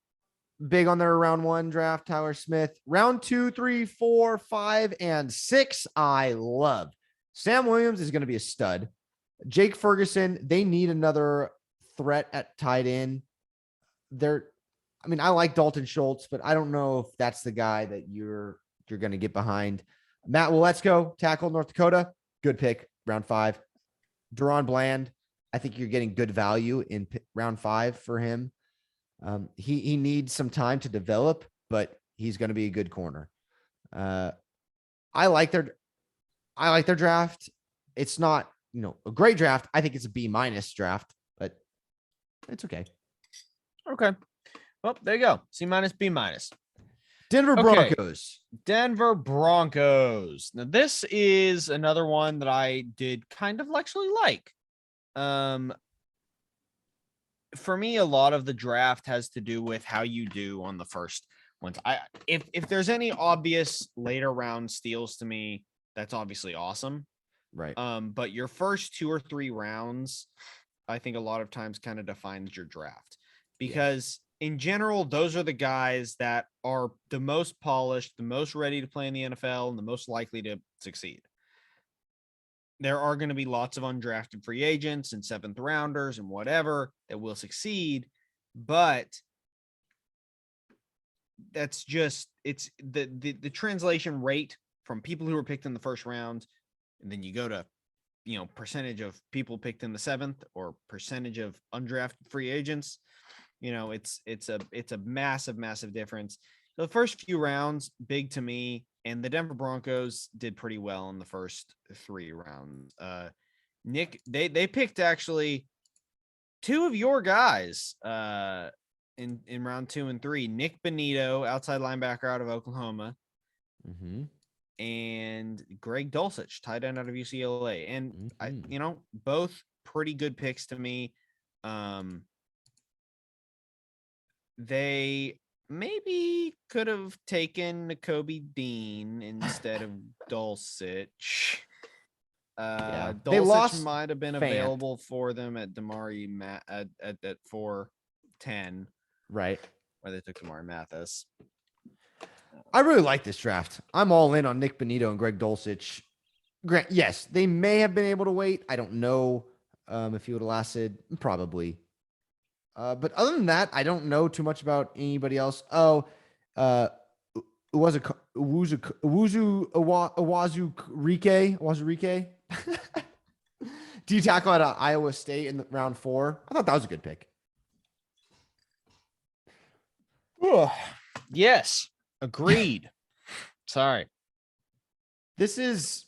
big on their round 1 draft. Tyler Smith. Round 2, 3, 4, 5, and 6. I love. Sam Williams is going to be a stud. Jake Ferguson. They need another threat at tight end. I like Dalton Schultz, but I don't know if that's the guy that you're going to get behind. Matt Waletzko, tackle, North Dakota. Good pick, round 5. Deron Bland. I think you're getting good value in round 5 for him. He needs some time to develop, but he's going to be a good corner. I like their draft. It's not, a great draft. I think it's a B- draft, but it's okay. Okay. Well, there you go. C-, B-. Denver Okay. Broncos. Denver Broncos. Now, this is another one that I did kind of actually like. For me, a lot of the draft has to do with how you do on the first ones. If there's any obvious later round steals to me, that's obviously awesome. Right. But your first 2 or 3 rounds, I think a lot of times kind of defines your draft, because in general, those are the guys that are the most polished, the most ready to play in the NFL, and the most likely to succeed. There are going to be lots of undrafted free agents and 7th rounders and whatever that will succeed, but that's just, it's the translation rate from people who were picked in the first round, and then you go to, percentage of people picked in the 7th or percentage of undrafted free agents. It's a massive difference. The first few rounds, big to me, and the Denver Broncos did pretty well in the first 3 rounds. Nick, they picked actually 2 of your guys in round 2 and 3. Nick Benito, outside linebacker out of Oklahoma, and Greg Dulcich, tight end out of UCLA. And I, both pretty good picks to me. They maybe could have taken Nakobe Dean instead of Dulcich. They lost Dulcich might have been Fant. available for them at Damari at 410. Right. Where they took Damari Mathis. I really like this draft. I'm all in on Nick Benito and Greg Dulcich. Grant, yes, they may have been able to wait. I don't know if he would have lasted. Probably. But other than that, I don't know too much about anybody else. Awazu Rike. D tackle out of Iowa State in round 4. I thought that was a good pick. Yes, agreed. Sorry. This is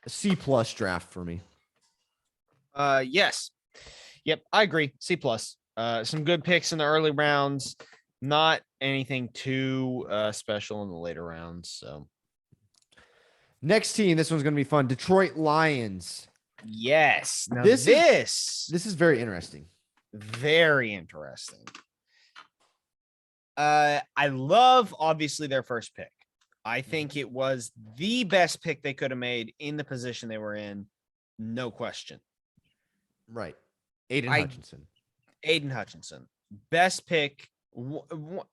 a C+ draft for me. Yes. Yep, I agree. C+. Some good picks in the early rounds. Not anything too special in the later rounds. So next team, this one's going to be fun. Detroit Lions. Yes. Now this is very interesting. Very interesting. I love obviously their first pick. I think it was the best pick they could have made in the position they were in. No question. Right. Aiden Hutchinson. Best pick.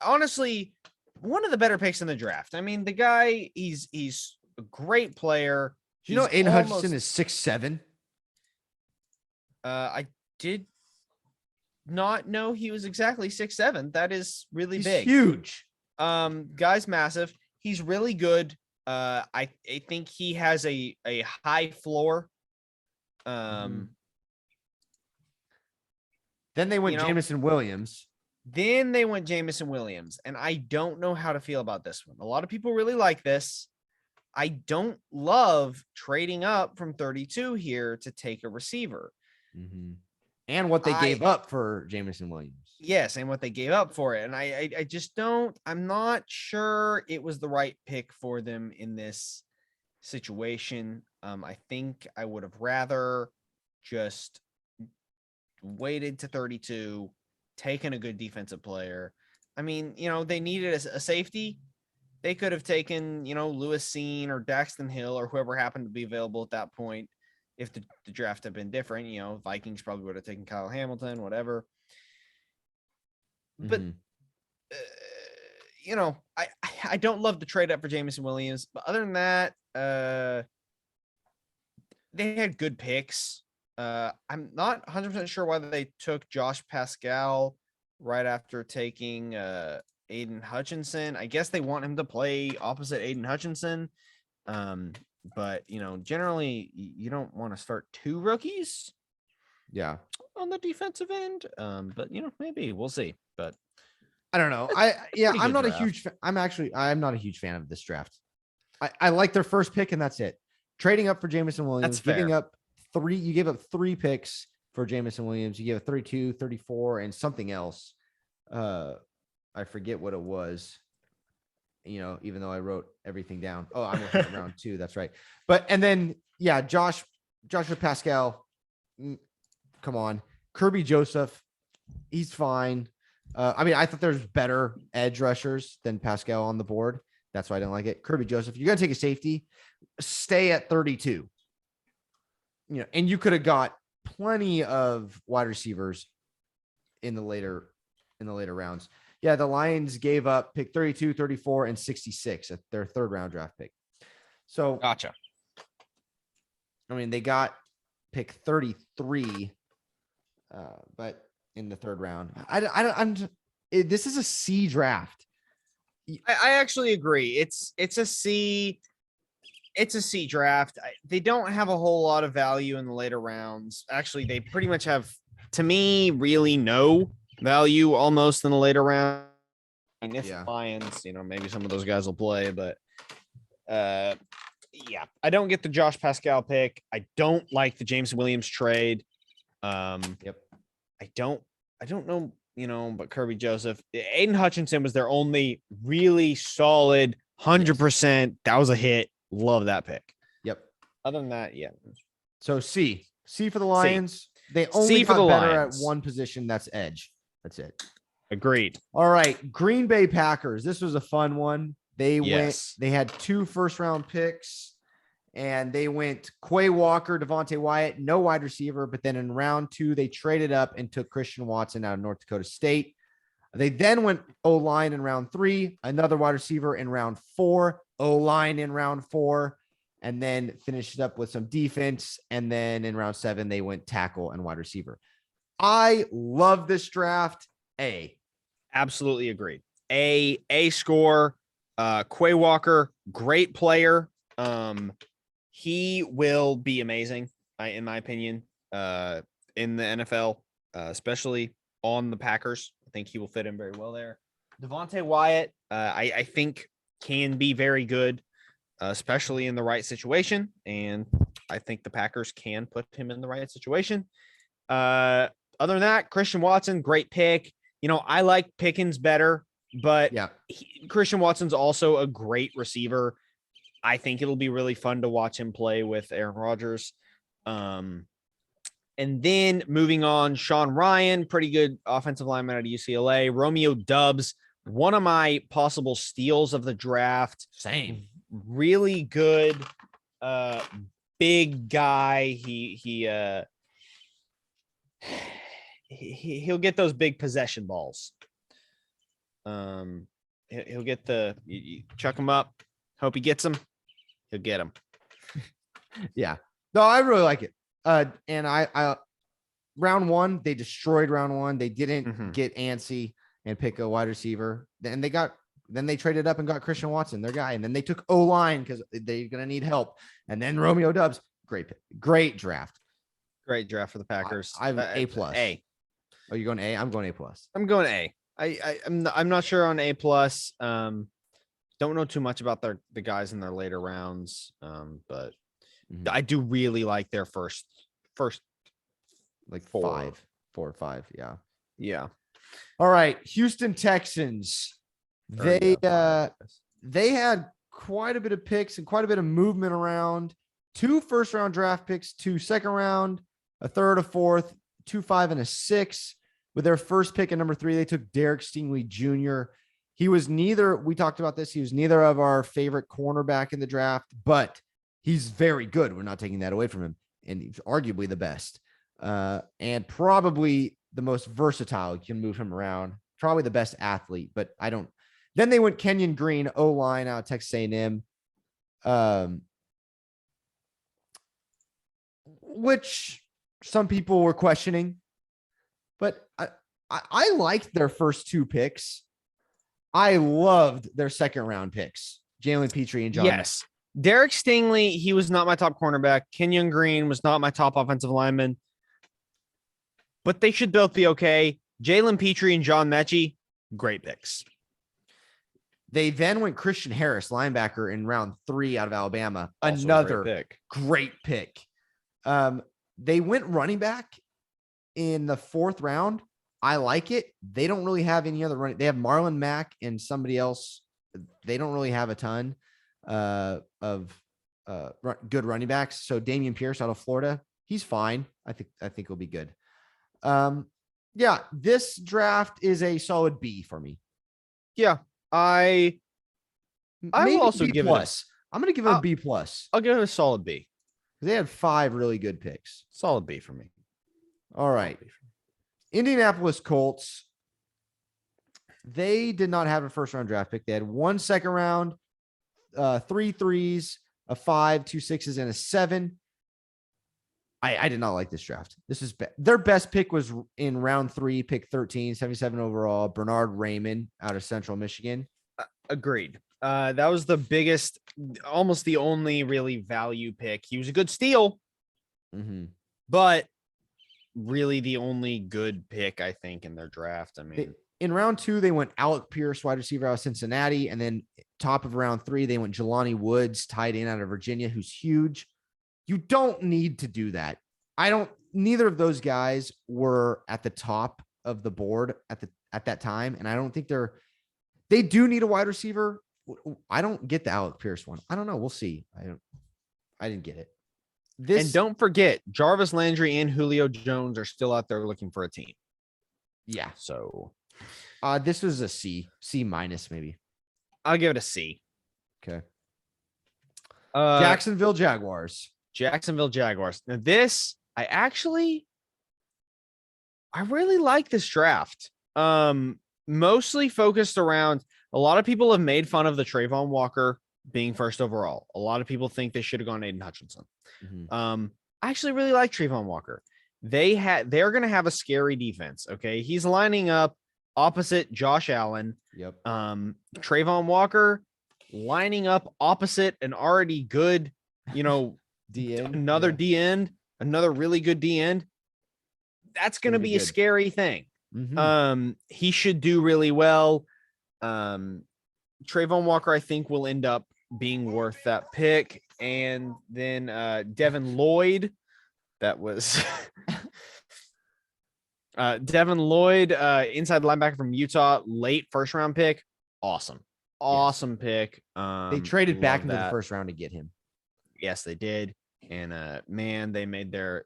Honestly, one of the better picks in the draft. I mean, the guy, he's a great player. Do you know Aiden Hutchinson is 6'7"? I did not know he was exactly 6'7". That is really big. Huge. Guy's massive. He's really good. I think he has a high floor. Then they went Jameson Williams. And I don't know how to feel about this one. A lot of people really like this. I don't love trading up from 32 here to take a receiver. And what they gave up for Jameson Williams. Yes, and what they gave up for it. And I just don't, I'm not sure it was the right pick for them in this situation. I think I would have rather just waited to 32, taken a good defensive player. I mean, they needed a safety. They could have taken, Lewis Seen or Daxton Hill or whoever happened to be available at that point. If the draft had been different, Vikings probably would have taken Kyle Hamilton, whatever. but you know, I don't love the trade up for Jameson Williams, but other than that, they had good picks. I'm not 100% sure why they took Josh Pascal right after taking Aiden Hutchinson. I guess they want him to play opposite Aiden Hutchinson. But you know, generally you don't want to start two rookies. Yeah. On the defensive end. But you know, maybe we'll see. But I don't know. I'm not a huge I'm not a huge fan of this draft. I like their first pick and that's it. Trading up for Jameson Williams, giving up you gave up 3 picks for Jameson Williams. You gave a 32, 34, and something else. I forget what it was. You know, even though I wrote everything down. Oh, I'm looking at round 2. That's right. And then Joshua Pascal. Come on. Kirby Joseph. He's fine. I thought there's better edge rushers than Pascal on the board. That's why I didn't like it. Kirby Joseph, you're going to take a safety, stay at 32. You know, and you could have got plenty of wide receivers in the later rounds. Yeah, the Lions gave up pick 32, 34, and 66 at their 3rd round draft pick. So gotcha. I mean, they got pick 33, but in the 3rd round. This is a C draft. I actually agree. It's a C. It's a C draft. They don't have a whole lot of value in the later rounds. Actually, they pretty much have, to me, really no value almost in the later round. And if Lions, you know, maybe some of those guys will play, but I don't get the Josh Pascal pick. I don't like the James Williams trade. I don't know, you know, but Kirby Joseph, Aiden Hutchinson was their only really solid 100%. That was a hit. Love that pick. Yep. Other than that, yeah. So C for the Lions. They only got better at one position. That's edge. That's it. Agreed. All right. Green Bay Packers. This was a fun one. They had 2 first-round picks, and they went Quay Walker, Devontae Wyatt, no wide receiver. But then in round 2, they traded up and took Christian Watson out of North Dakota State. They then went O-line in round 3, another wide receiver in round 4, O-line in round 4, and then finished it up with some defense. And then in round 7, they went tackle and wide receiver. I love this draft. A. Absolutely agreed. A score. Quay Walker, great player. He will be amazing, in my opinion, in the NFL, especially on the Packers. I think he will fit in very well there. Devontae Wyatt, I think can be very good, especially in the right situation. And I think the Packers can put him in the right situation. Other than that, Christian Watson, great pick. You know, I like Pickens better, but Christian Watson's also a great receiver. I think it'll be really fun to watch him play with Aaron Rodgers. And then moving on, Sean Ryan, pretty good offensive lineman out of UCLA. Romeo Doubs, one of my possible steals of the draft. Same. Really good, big guy. He'll get those big possession balls. He'll get you chuck him up. Hope he gets them. He'll get them. Yeah. No, I really like it. And I round 1, they destroyed round 1. They didn't get antsy and pick a wide receiver. Then they traded up and got Christian Watson, their guy. And then they took O-line because they're going to need help. And then Romeo Doubs, great draft. Great draft for the Packers. I'm A+. A. Oh, you're going A? I'm going A+. I'm going A. I'm not sure on A+. Don't know too much about the guys in their later rounds. But I do really like their first like 4 or 5. Yeah. Yeah. All right. Houston Texans. They had quite a bit of picks and quite a bit of movement around. 2 first-round draft picks, 2 second-round, a 3rd, a 4th, 2, 5, and a 6. With their first pick at number 3, they took Derek Stingley Jr. He was we talked about this. He was neither of our favorite cornerback in the draft, but he's very good. We're not taking that away from him. And he's arguably the best. And probably the most versatile. You can move him around. probably the best athlete, but I don't. Then they went Kenyon Green, O-line out of Texas A&M, which some people were questioning, but I liked their first 2 picks. I loved their second round picks, Jalen Petrie and John. Yes. Derek Stingley, he was not my top cornerback. Kenyon Green was not my top offensive lineman. But they should both be okay. Jalen Petrie and John Mechie, great picks. They then went Christian Harris, linebacker, in round 3 out of Alabama. Also Another great pick. They went running back in the 4th round. I like it. They don't really have any other running. They have Marlon Mack and somebody else. They don't really have a ton of good running backs. So Damian Pierce out of Florida, he's fine. I think he'll be good. Yeah, this draft is a solid B for me. Yeah, I will also B give plus. I'm going to give it a B plus. I'll give it a solid B. They had 5 really good picks. Solid B for me. All right. Indianapolis Colts. They did not have a first round draft pick. They had 1 second round, 3 3s, a 5, 2 6s, and a 7. I did not like this draft. This is their best pick was in round 3, pick 13, 77 overall, Bernard Raymond out of Central Michigan. Agreed. That was the biggest, almost the only really value pick. He was a good steal, but really the only good pick, I think, in their draft. I mean, in round 2, they went Alec Pierce, wide receiver out of Cincinnati. And then top of round 3, they went Jelani Woods, tight end out of Virginia, who's huge. You don't need to do that. Neither of those guys were at the top of the board at that time. And I don't think they do need a wide receiver. I don't get the Alec Pierce one. I don't know. We'll see. I didn't get it. And don't forget, Jarvis Landry and Julio Jones are still out there looking for a team. Yeah. So this was a C minus maybe. I'll give it a C. Okay. Jacksonville Jaguars. Now this, I really like this draft. Mostly focused around, a lot of people have made fun of the Trayvon Walker being first overall. A lot of people think they should have gone Aiden Hutchinson. I actually really like Trayvon Walker. They're going to have a scary defense. Okay. He's lining up opposite Josh Allen. Yep. Trayvon Walker lining up opposite an already good, D end. Another D end, another really good D end. That's going to be a scary thing. He should do really well. Trayvon Walker, I think, will end up being worth that pick. And then Devin Lloyd, that was Devin Lloyd, inside linebacker from Utah, late first round pick. Awesome pick. They traded back into the first round to get him. Yes, they did. And they made their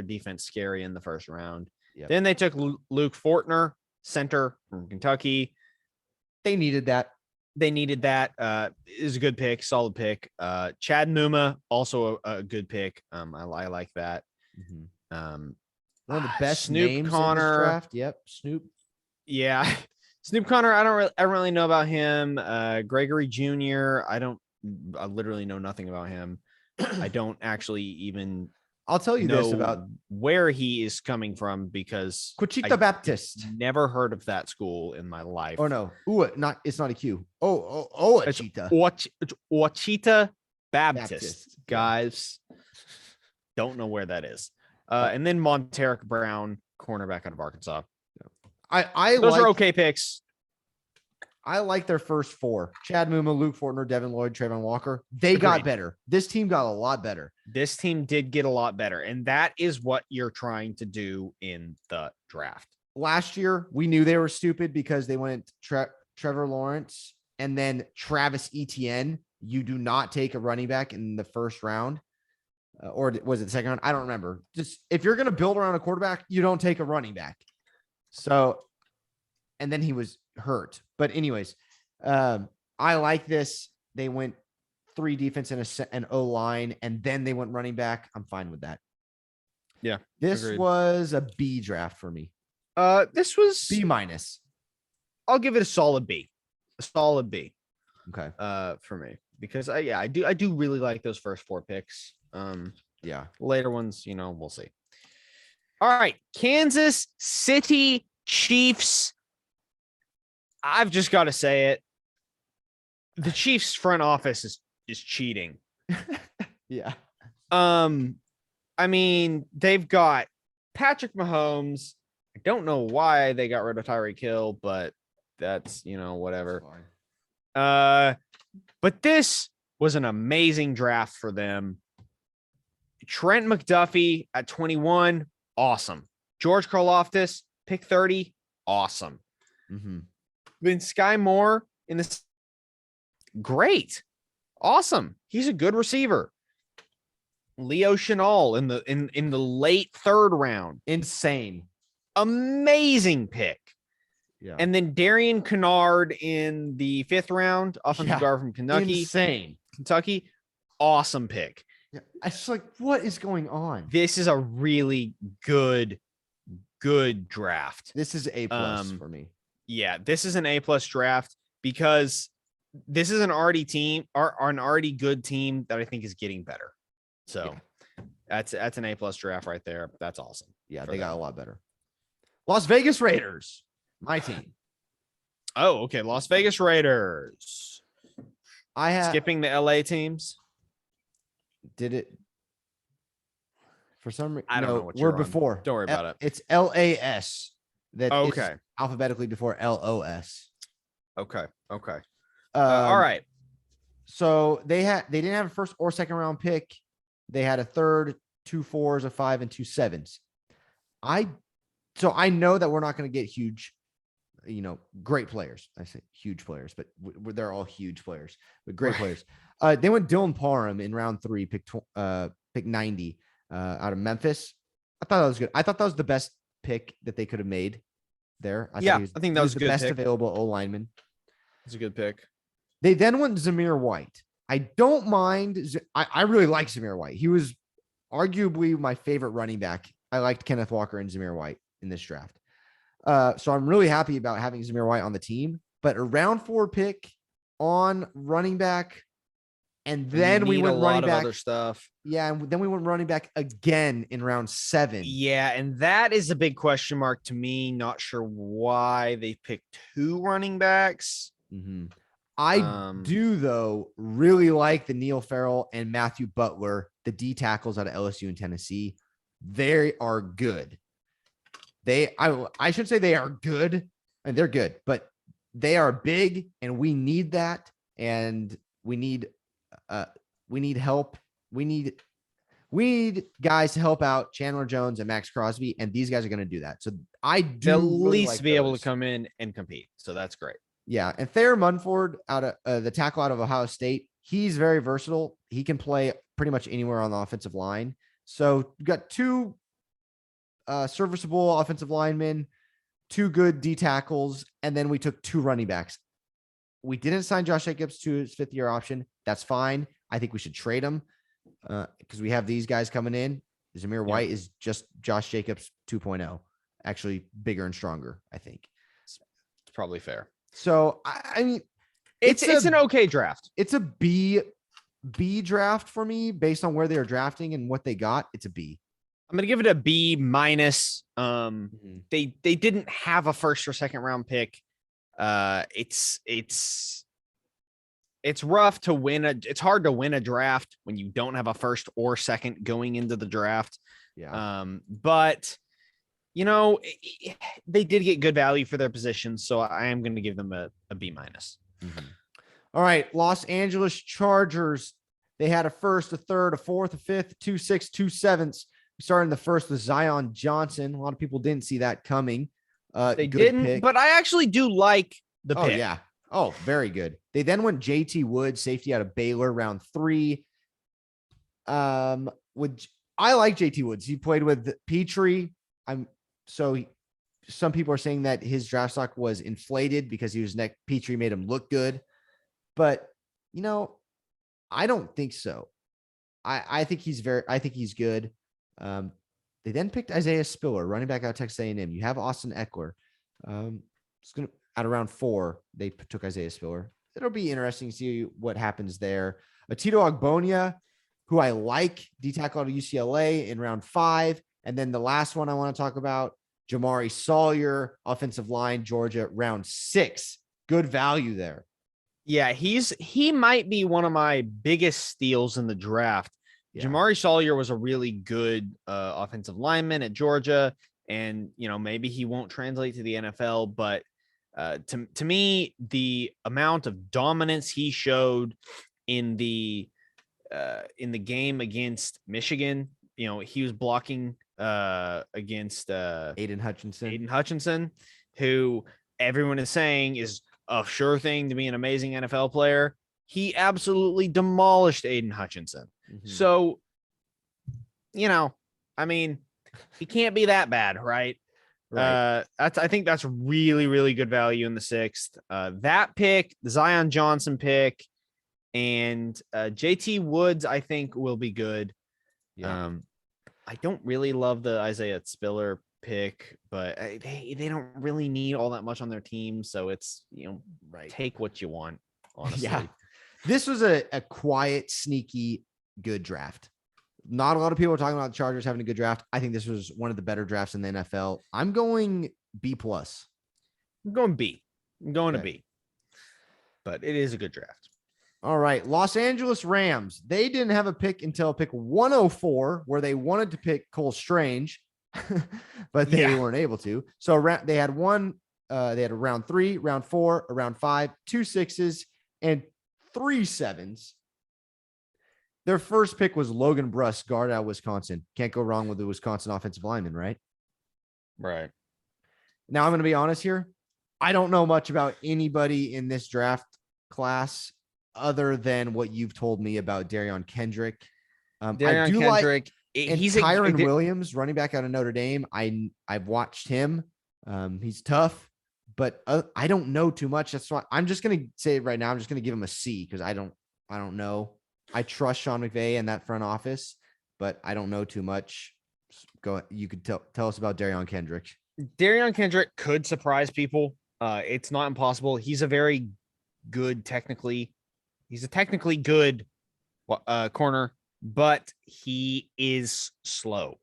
defense scary in the first round. Yep. Then they took Luke Fortner, center from Kentucky. They needed that. Is a good pick, solid pick. Chad Numa, also a good pick. I like that. One of the best Snoop names Connor. in this draft. Yep, Snoop. Yeah, Snoop Connor. I don't really know about him. Gregory Jr. I literally know nothing about him. I don't actually even. I'll tell you this about where he is coming from because Cochita Baptist. Never heard of that school in my life. Oh no, it's not a Q. Ouachita. Ouachita Baptist. Guys. Don't know where that is. And then Monteric Brown, cornerback out of Arkansas. Those are okay picks. I like their first 4. Chad Muma, Luke Fortner, Devin Lloyd, Trayvon Walker. They got better. This team got a lot better. This team did get a lot better. And that is what you're trying to do in the draft. Last year, we knew they were stupid because they went Trevor Lawrence and then Travis Etienne. You do not take a running back in the first round. Or was it the second round? I don't remember. Just if you're going to build around a quarterback, you don't take a running back. So, and then he was hurt. But anyways, I like this. They went 3 defense and an O line, and then they went running back. I'm fine with that. Yeah. This was a B draft for me. This was B minus. I'll give it a solid B. A solid B. Okay. For me. Because I do really like those first 4 picks. Yeah. Later ones, we'll see. All right. Kansas City Chiefs. I've just got to say it. The Chiefs front office is cheating. Yeah. I mean, they've got Patrick Mahomes. I don't know why they got rid of Tyreek Hill, but that's, whatever. But this was an amazing draft for them. Trent McDuffie at 21, awesome. George Karlaftis, pick 30, awesome. Mm-hmm. Then Sky Moore in this, great, awesome. He's a good receiver. Leo Chenal in the late 3rd round, Insane. amazing pick. Yeah. And then Darian Kennard in the 5th round, offensive guard from Kentucky, awesome pick. Yeah. I just like, what is going on? This is a really good draft. This is A+ for me. Yeah, this is an A+ draft because this is an already good team that I think is getting better. So that's an A+ draft right there. That's awesome. Yeah, they got a lot better. Las Vegas Raiders, my team. Oh, okay. Las Vegas Raiders. I have skipping the LA teams. Did it for some reason? I don't know what we're you're on. before. Don't worry about it. It's LAS that is Okay. alphabetically before LOS. Okay. All right. So they didn't have a first or second round pick. They had a 3rd, 2 4s, a 5, and 2 7s. So I know that we're not going to get huge, great players. I say huge players, but they're all huge players, but great players. They went Dylan Parham in round 3, pick 90 out of Memphis. I thought that was good. I thought that was the best pick that they could have made there. I think that was a the good best pick. Available O lineman. It's a good pick. They then went Zamir White. I don't mind. I really like Zamir White. He was arguably my favorite running back. I liked Kenneth Walker and Zamir White in this draft. So I'm really happy about having Zamir White on the team. But a round 4 pick on running back, and then we went running back. Other stuff. Yeah, and then we went running back again in round 7. Yeah, and that is a big question mark to me. Not sure why they picked 2 running backs. Mm-hmm. I do, though, really like the Neil Farrell and Matthew Butler, the D tackles out of LSU and Tennessee. They are good. I should say they are good, and they're good, but they are big, and we need that, and we need help. We need guys to help out Chandler Jones and Max Crosby, and these guys are going to do that. So I do they'll at really least like be able those. to come in and compete. So that's great. Yeah, and Thayer Munford out of the tackle out of Ohio State, he's very versatile. He can play pretty much anywhere on the offensive line. So you got 2 serviceable offensive linemen, 2 good D tackles, and then we took 2 running backs. We didn't sign Josh Jacobs to his 5th-year option. That's fine. I think we should trade him because we have these guys coming in. Zamir White is just Josh Jacobs 2.0, actually bigger and stronger, I think. It's probably fair. So, I mean, it's an okay draft. It's a B draft for me based on where they are drafting and what they got. It's a B. I'm going to give it a B minus. They didn't have a first or second round pick. It's rough to win it's hard to win a draft when you don't have a first or second going into the draft. Yeah. But they did get good value for their position, so I am going to give them a B minus. Mm-hmm. All right, Los Angeles Chargers. They had a first, a third, a fourth, a fifth, 2 6, 2 7s. We started in the first with Zion Johnson. A lot of people didn't see that coming. They didn't, pick. but I actually do like the pick. Oh, yeah. Oh, very good. They then went JT Wood, safety out of Baylor, round 3. I like JT Woods. He played with Petrie. Some people are saying that his draft stock was inflated because he was Petrie made him look good. But, I don't think so. I think he's good. They then picked Isaiah Spiller, running back out of Texas A&M. You have Austin Eckler. It's gonna at around 4. They took Isaiah Spiller. It'll be interesting to see what happens there. Tito Agbonia, who I like, D tackle out of UCLA in round 5. And then the last one I want to talk about, Jamari Sawyer, offensive line, Georgia, round 6. Good value there. Yeah, he might be one of my biggest steals in the draft. Yeah. Jamari Sawyer was a really good offensive lineman at Georgia, and maybe he won't translate to the NFL, but to me, the amount of dominance he showed in the game against Michigan, he was blocking against Aiden Hutchinson, who everyone is saying is a sure thing to be an amazing NFL player. He absolutely demolished Aiden Hutchinson. Mm-hmm. So, I mean, he can't be that bad, right? Right. I think that's really, really good value in the 6th. That pick, the Zion Johnson pick, and JT Woods, I think will be good. Yeah. I don't really love the Isaiah Spiller pick, but they don't really need all that much on their team. So it's, right. Take what you want, honestly. Yeah. This was a quiet, sneaky, good draft. Not a lot of people are talking about the Chargers having a good draft. I think this was one of the better drafts in the NFL. I'm going B+. I'm going B. I'm going to B. But it is a good draft. All right. Los Angeles Rams. They didn't have a pick until pick 104, where they wanted to pick Cole Strange, but they weren't able to. So they had they had a round 3, round 4, a round 5, 2 6s, and 3 7s. Their first pick was Logan Bruss, guard out of Wisconsin. Can't go wrong with the Wisconsin offensive lineman, right? Right. Now I'm going to be honest here. I don't know much about anybody in this draft class other than what you've told me about Darion Kendrick. Darion Kendrick. He's Tyron Williams, running back out of Notre Dame. I've watched him. He's tough, but I don't know too much. That's why I'm just going to say it right now. I'm just going to give him a C because I don't know. I trust Sean McVay and that front office, but I don't know too much. Go. You could tell us about Darion Kendrick. Darion Kendrick could surprise people. It's not impossible. He's a very good He's a technically good corner, but he is slow.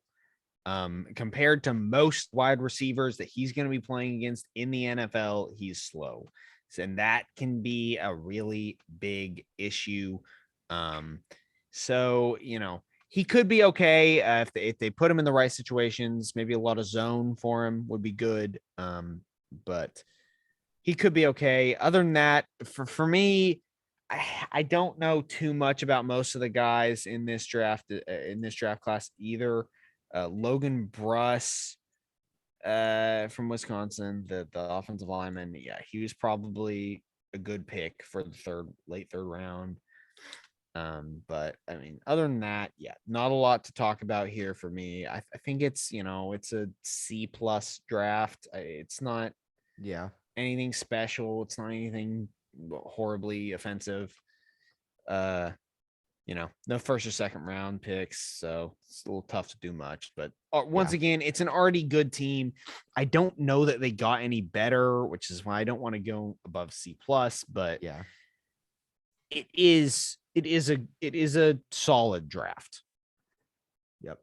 Compared to most wide receivers that he's going to be playing against in the NFL, he's slow. And that can be a really big issue. So, he could be okay if they put him in the right situations. Maybe a lot of zone for him would be good. But he could be okay. Other than that, for me, I don't know too much about most of the guys in this draft class either. Logan Bruss from Wisconsin, the offensive lineman. Yeah, he was probably a good pick for the late third round. But I mean, other than that, not a lot to talk about here for me. I think it's, it's a C+ draft. It's not anything special. It's not anything horribly offensive. No first or second round picks, so it's a little tough to do much. But once again, it's an already good team. I don't know that they got any better, which is why I don't want to go above C+. But it is a solid draft. Yep.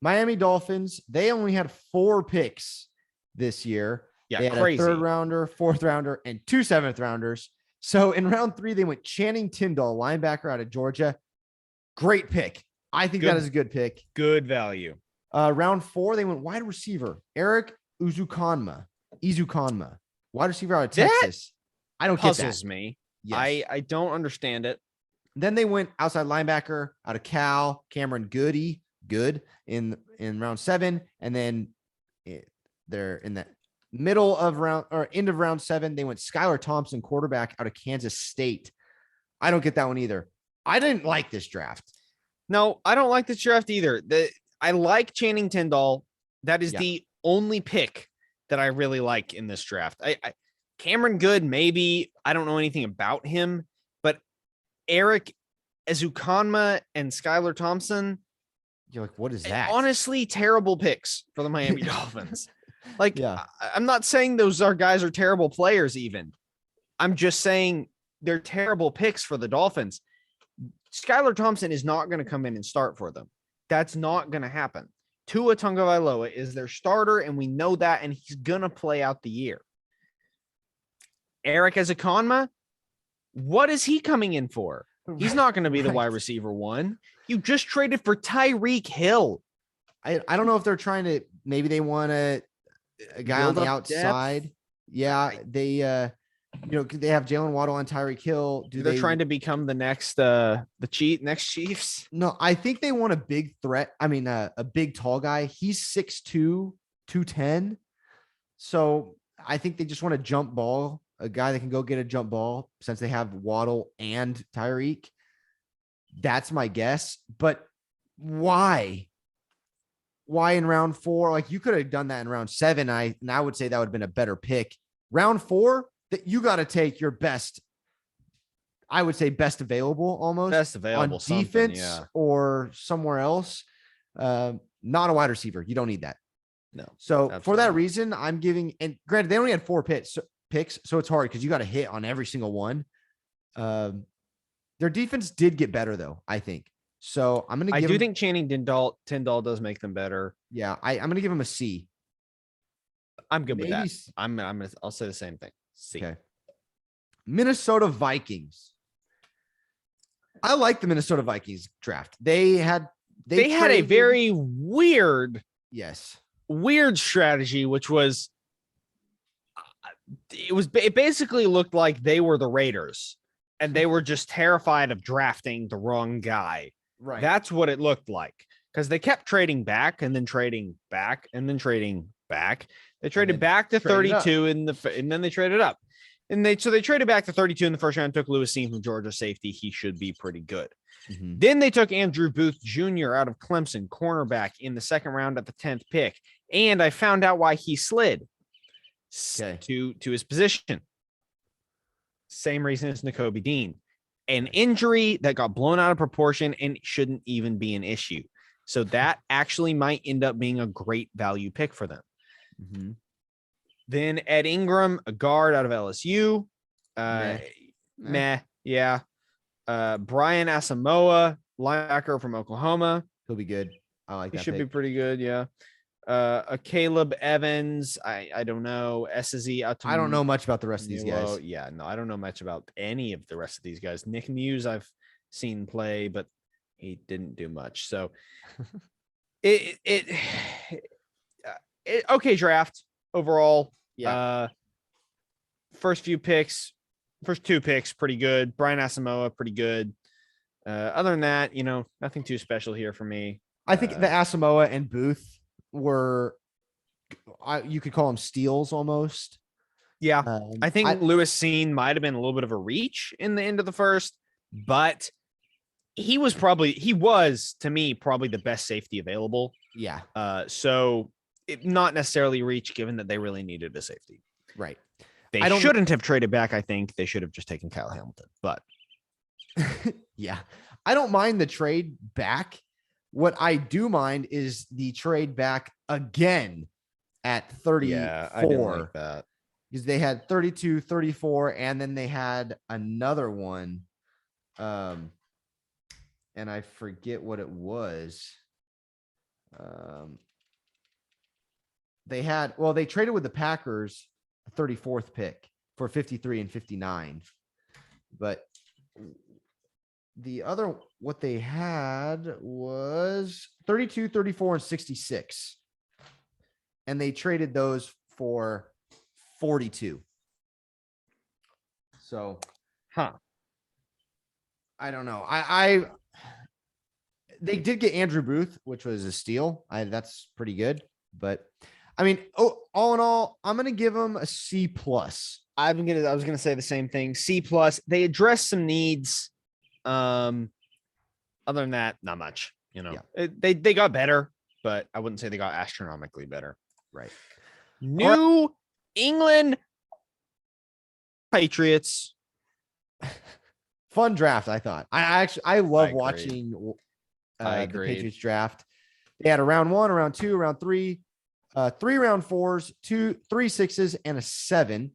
Miami Dolphins, they only had 4 picks this year. Yeah, they had crazy. A 3rd rounder, 4th rounder, and 2 7th rounders. So in round 3, they went Channing Tindall, linebacker out of Georgia. Great pick. I think that is a good pick. Good value. Round 4, they went wide receiver, Eric Izukanma, wide receiver out of Texas. I don't get that. Puzzles me. Yes. I don't understand it. Then they went outside linebacker out of Cal, Cameron Goody, in round 7. And then they're in the middle of round or end of round 7. They went Skylar Thompson, quarterback out of Kansas State. I don't get that one either. I didn't like this draft. No, I don't like this draft either. I like Channing Tindall. That is the only pick that I really like in this draft. Cameron Good, maybe. I don't know anything about him, but Eric Ezukanma and Skylar Thompson, You're like, what is that? Honestly, terrible picks for the Miami Dolphins. Like, Yeah. I'm not saying those guys are terrible players even. I'm just saying they're terrible picks for the Dolphins. Skylar Thompson is not going to come in and start for them. That's not going to happen. Tua Tagovailoa is their starter, and we know that, and he's going to play out the year. Eric Ezekonma, what is he coming in for? He's not going to be the wide receiver one. You just traded for Tyreek Hill. I don't know if they're trying to, maybe they want a guy on the outside. Depth. Yeah, they they have Jalen Waddle and Tyreek Hill. They're trying to become the next next Chiefs? No, I think they want a big threat. I mean, a big tall guy. He's 6'2", 210. So I think they just want a jump ball, a guy that can go get a jump ball since they have Waddle and Tyreek. That's my guess. But why? Why in round 4? Like, you could have done that in round 7. I would say that would have been a better pick. Round 4, that you got to take your best. I would say best available, almost best available on defense or somewhere else. Not a wide receiver. You don't need that. No. So for that reason, I'm giving. And granted, they only had 4 picks, so it's hard because you got to hit on every single one. Their defense did get better though, I think. So I'm gonna. I do think Channing Tindall does make them better. Yeah, I'm gonna give him a C. I'm good with that. I'll say the same thing. C. Okay. Minnesota Vikings. I like the Minnesota Vikings draft. They had a very weird strategy, which was it basically looked like they were the Raiders and they were just terrified of drafting the wrong guy. Right. That's what it looked like, because they kept trading back and then trading back and then trading back. They traded back to 32 and then they traded up. And they traded back to 32 in the first round, took Lewis Seen from Georgia safety. He should be pretty good. Mm-hmm. Then they took Andrew Booth Jr. out of Clemson, cornerback, in the second round at the 10th pick. And I found out why he slid to his position. Same reason as Nakobe Dean. An injury that got blown out of proportion and shouldn't even be an issue. So that actually might end up being a great value pick for them. Mm-hmm. Then Ed Ingram, a guard out of LSU. Yeah. Brian Asamoah, linebacker from Oklahoma. He'll be good. I like that. He should be pretty good, yeah. A Caleb Evans. I don't know. I don't know much about the rest of these guys. Yeah, no, I don't know much about any of the rest of these guys. Nick Muse, I've seen play, but he didn't do much. So okay draft overall. Yeah. First 2 picks, pretty good. Brian Asamoah, pretty good. Other than that, nothing too special here for me. I think the Asamoah and Booth were, you could call them steals almost. Yeah. I think Lewis Seen might have been a little bit of a reach in the end of the first, but he was to me probably the best safety available. Yeah. So not necessarily reach, given that they really needed a safety. Right. They shouldn't have traded back. I think they should have just taken Kyle Hamilton, but yeah, I don't mind the trade back. What I do mind is the trade back again at 34. Yeah, I didn't like that. Because they had 32, 34, and then they had another one. And I forget what it was. They traded with the Packers, 34th pick for 53 and 59. But what they had was 32, 34, and 66. And they traded those for 42. So, I don't know. They did get Andrew Booth, which was a steal. That's pretty good. But I mean, all in all, I'm going to give them a C+. I was going to say the same thing. C+. They addressed some needs. Other than that, not much. They got better, but I wouldn't say they got astronomically better. Right. New England Patriots. Fun draft, I thought. I love watching the Patriots draft. They had a round 1, a round 2, a round 3, 3 round 4s, 3 6s, and a 7.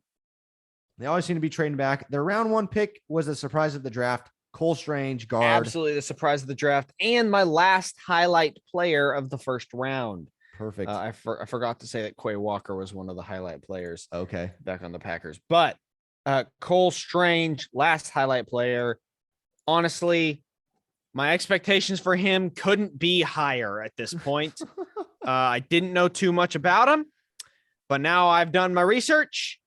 They always seem to be trading back. Their round 1 pick was a surprise of the draft. Cole Strange, guard. Absolutely the surprise of the draft. And my last highlight player of the first round. Perfect. I forgot to say that Quay Walker was one of the highlight players. Okay. Back on the Packers. But Cole Strange, last highlight player. Honestly, my expectations for him couldn't be higher at this point. I didn't know too much about him, but now I've done my research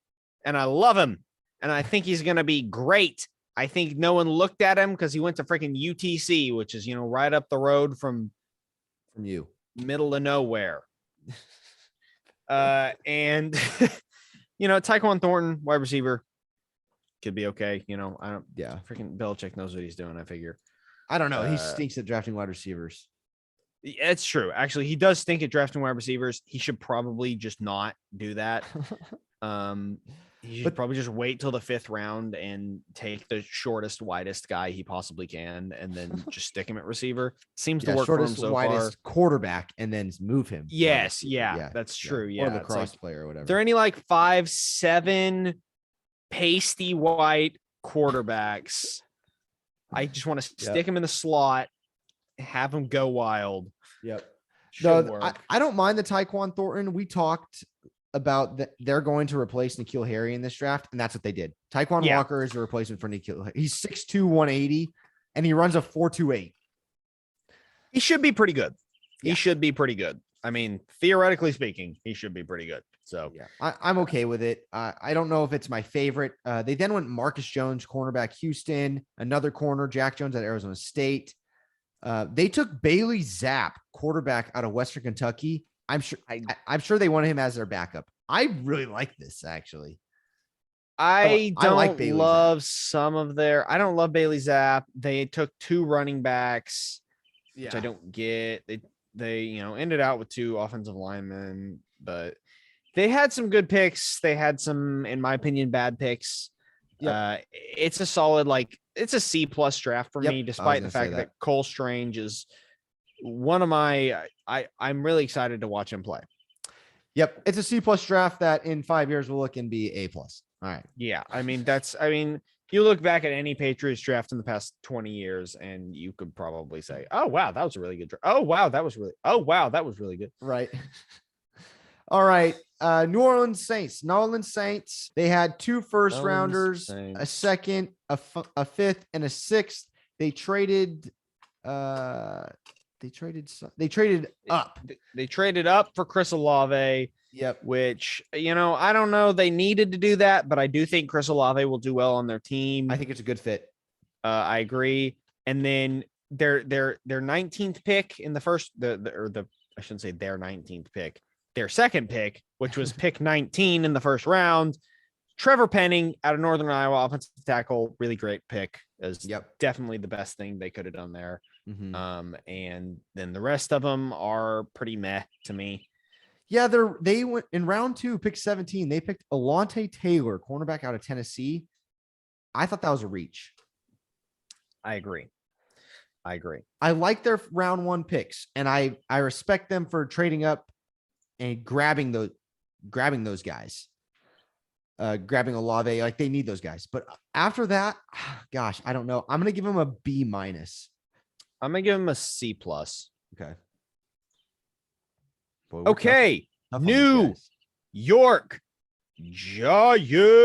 and I love him. And I think he's going to be great. I think no one looked at him because he went to freaking UTC, which is, right up the road from you. Middle of nowhere. And Tyquan Thornton, wide receiver, could be okay. I don't. Yeah, freaking Belichick knows what he's doing. I figure. I don't know. He stinks at drafting wide receivers. It's true. Actually, he does stink at drafting wide receivers. He should probably just not do that. He should probably just wait till the 5th round and take the shortest, widest guy he possibly can, and then just stick him at receiver. Seems to work for him so widest far. Quarterback, and then move him. Yes, that's true. Yeah, or the cross player or whatever. There are any 5'7" pasty white quarterbacks. I just want to stick him in the slot, have him go wild. Yep. Should No, work. I don't mind the Tyquan Thornton. We talked about that they're going to replace N'Keal Harry in this draft, and that's what they did. Tyquan Walker is a replacement for N'Keal. He's 6'2", 180, and he runs a 4.28. He should be pretty good. Yeah. He should be pretty good. I mean, theoretically speaking, he should be pretty good. So I'm okay with it. I don't know if it's my favorite. They then went Marcus Jones, cornerback, Houston, another corner, Jack Jones at Arizona State. They took Bailey Zapp, quarterback out of Western Kentucky. I'm sure they wanted him as their backup. I really like this, actually. I don't like Bailey love Zapp. some of their. I don't love Bailey Zapp. They took 2 running backs, which I don't get. They ended out with 2 offensive linemen, but they had some good picks. They had some, in my opinion, bad picks. Yep. It's a solid, it's a C+ draft for me, despite the fact that Cole Strange is one of my. I'm really excited to watch him play. Yep, it's a C+ draft that in 5 years will look and be A+. All right. Yeah, you look back at any Patriots draft in the past 20 years, and you could probably say, "Oh wow, that was a really good draft. Oh wow, that was really good." Right. All right. New Orleans Saints. They had 2 first rounders, a second, a 5th, and a 6th. They traded. They traded up. They traded up for Chris Olave. Yep. Which, I don't know. They needed to do that, but I do think Chris Olave will do well on their team. I think it's a good fit. I agree. And then their 19th pick in the first, I shouldn't say their 19th pick, their second pick, which was pick 19 in the first round. Trevor Penning out of Northern Iowa, offensive tackle, really great pick. Is definitely the best thing they could have done there. Mm-hmm. And then the rest of them are pretty meh to me. Yeah, they went in round 2, pick 17. They picked Alontae Taylor, cornerback out of Tennessee. I thought that was a reach. I agree. I like their round 1 picks, and I respect them for trading up and grabbing those guys. Grabbing Olave, like they need those guys. But after that, gosh, I don't know. I'm gonna give them a B-. I'm gonna give him a C+. Okay. Boy, okay. New York Giants.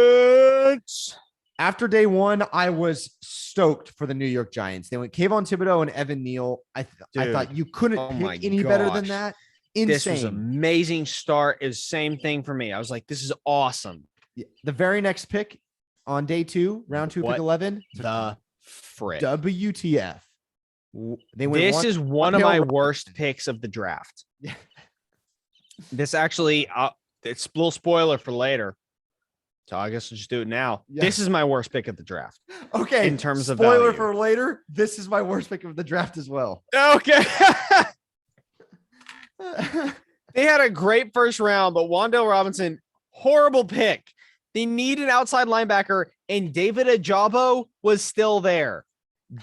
After day 1, I was stoked for the New York Giants. They went Kayvon Thibodeau and Evan Neal. I thought you couldn't pick any better than that. Insane. This was an amazing start. Is same thing for me. I was like, this is awesome. The very next pick on day 2, round 2, pick 11. The frick. WTF. This is one of my worst picks of the draft. This actually, it's a little spoiler for later. So I guess we'll just do it now. Yeah. This is my worst pick of the draft. Okay. In terms of spoiler value. For later, this is my worst pick of the draft as well. Okay. They had a great first round, but Wan'Dale Robinson, horrible pick. They need an outside linebacker, and David Ajabo was still there.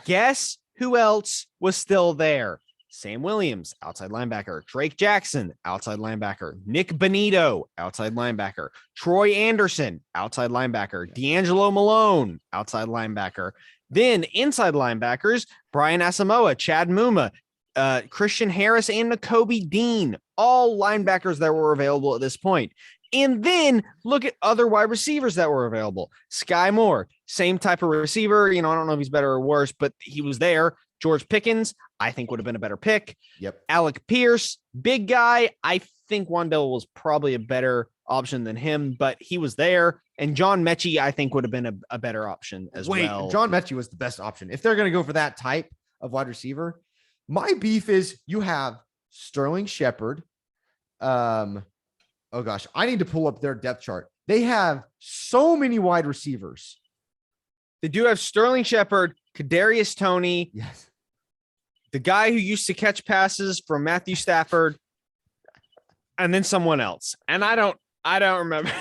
Guess who else was still there? Sam Williams, outside linebacker. Drake Jackson, outside linebacker. Nick Benito, outside linebacker. Troy Anderson, outside linebacker. D'Angelo Malone, outside linebacker. Then inside linebackers, Brian Asamoah, Chad Muma, Christian Harris, and Nakobe Dean, all linebackers that were available at this point. And then look at other wide receivers that were available. Sky Moore, same type of receiver. I don't know if he's better or worse, but he was there. George Pickens, I think would have been a better pick. Yep. Alec Pierce, big guy. I think Wan'Dale was probably a better option than him, but he was there. And John Mechie, I think, would have been a better option as well. John Mechie was the best option. If they're going to go for that type of wide receiver, my beef is you have Sterling Shepard. Oh gosh, I need to pull up their depth chart. They have so many wide receivers. They do have Sterling Shepard, Kadarius Toney. Yes. The guy who used to catch passes from Matthew Stafford, and then someone else. And I don't remember.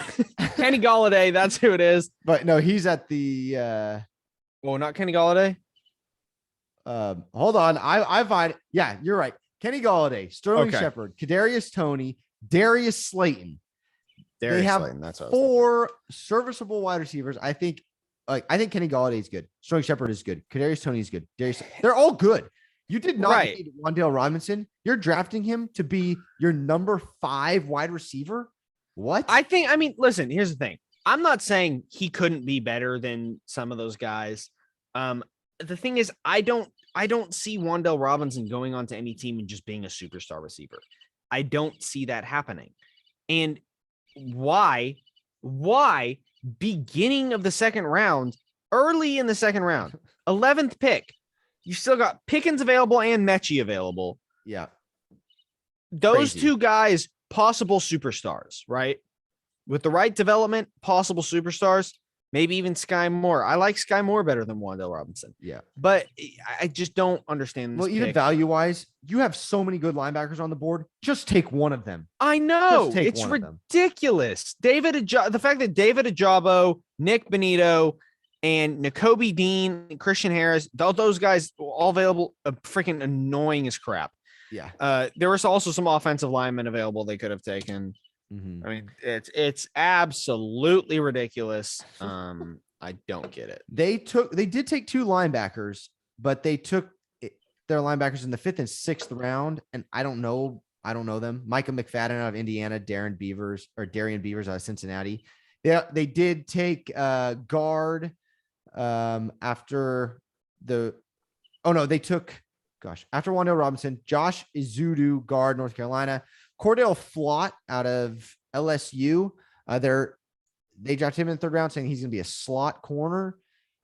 Kenny Golladay, that's who it is. But no, he's at the well, not Kenny Golladay. Hold on. I find yeah, you're right. Kenny Golladay, Sterling Shepard, Kadarius Toney, Darius Slayton. They have Slayton, that's 4 serviceable wide receivers. I think Kenny Golladay is good. Sterling Shepard is good. Kadarius Toney is good. They're all good. You did not need Wan'Dale Robinson. You're drafting him to be your number 5 wide receiver. What? Listen, here's the thing. I'm not saying he couldn't be better than some of those guys. The thing is, I don't see Wan'Dale Robinson going on to any team and just being a superstar receiver. I don't see that happening. And why beginning of the second round, early in the second round, 11th pick, you still got Pickens available and Mechie available. Yeah. Those two guys, possible superstars, right? With the right development, possible superstars, maybe even Sky Moore. I like Sky Moore better than Wan'Dale Robinson. Yeah. But I just don't understand this. Well, even value-wise, you have so many good linebackers on the board. Just take one of them. I know. It's ridiculous. The fact that David Ajabo, Nick Benito, and Nakobe Dean, Christian Harris, those guys all available, freaking annoying as crap. Yeah. There was also some offensive linemen available they could have taken. Mm-hmm. I mean, it's absolutely ridiculous. I don't get it. They did take 2 linebackers, but they took their linebackers in the 5th and 6th round, and I don't know them. Micah McFadden out of Indiana, Darian Beavers out of Cincinnati. They did take guard after after Wan'Dale Robinson, Josh Izudu, guard, North Carolina. Cordell Flott out of LSU. They drafted him in the 3rd round, saying he's going to be a slot corner.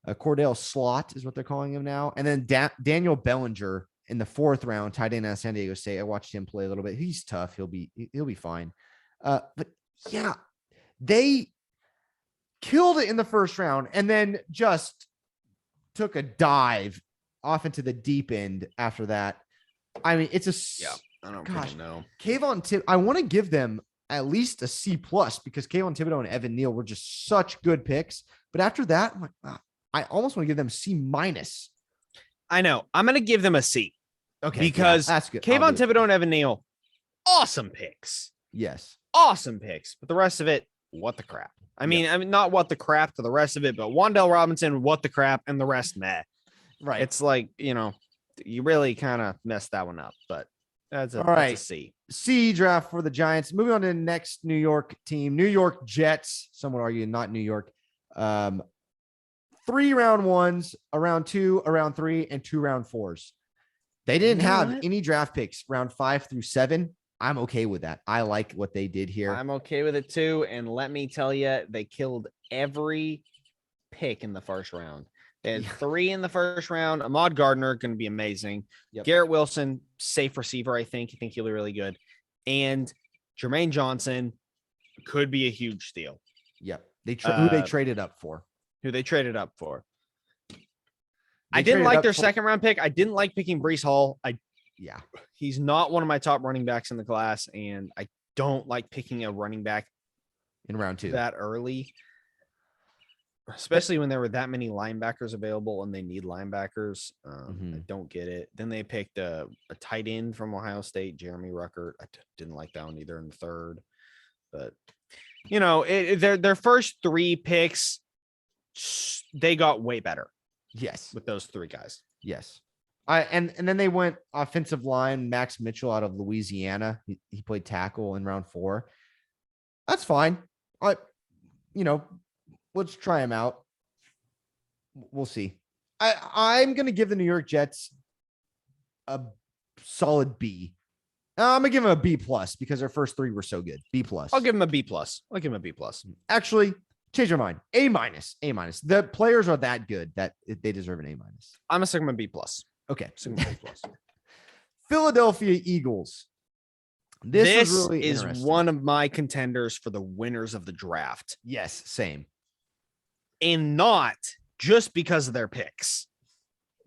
Cordell Slot is what they're calling him now. And then Daniel Bellinger in the 4th round, tight end out of San Diego State. I watched him play a little bit. He's tough. He'll be fine. But yeah, they killed it in the 1st round and then just took a dive off into the deep end after that. I mean, I don't know. Kayvon I want to give them at least a C+ because Kayvon Thibodeau and Evan Neal were just such good picks. But after that, I'm like, I almost want to give them C-. I know. I'm going to give them a C. Okay. Because that's good. Kayvon Thibodeau and Evan Neal, awesome picks. Yes. Awesome picks. But the rest of it, what the crap. I mean, not what the crap to the rest of it, but Wan'Dale Robinson, what the crap, and the rest, meh. Right. It's like, you really kind of messed that one up, but that's a C. C draft for the Giants. Moving on to the next New York team, New York Jets. Some would argue not New York. 3 round 1s, a round 2, a round 3, and 2 round 4s. They didn't have any draft picks round 5 through 7. I'm okay with that. I like what they did here. I'm okay with it too. And let me tell you, they killed every pick in the 1st round. They had 3 in the 1st round. Ahmad Gardner, going to be amazing. Yep. Garrett Wilson, safe receiver, I think. I think he'll be really good. And Jermaine Johnson could be a huge steal. Yep. Who they traded up for. I didn't like their 2nd round pick. I didn't like picking Breece Hall. He's not one of my top running backs in the class, and I don't like picking a running back in round 2 that early. especially when there were that many linebackers available and they need linebackers. I Mhm. don't get it. Then they picked a tight end from Ohio State, Jeremy Ruckert. I didn't like that one either in the third. But, their first 3 picks, they got way better Yes. with those 3 guys. Yes. And then they went offensive line, Max Mitchell out of Louisiana. He played tackle in round 4. That's fine. Let's try him out. We'll see. I'm going to give the New York Jets a solid B. I'm going to give them a B plus because their first 3 were so good. B plus. I'll give him a B plus. Actually, change your mind. A minus. A minus. The players are that good that they deserve an A minus. I'm a Sigma B plus. Okay. Sigma B plus. Philadelphia Eagles. This was really is interesting. one of my contenders for the winners of the draft. Yes, same. And not just because of their picks.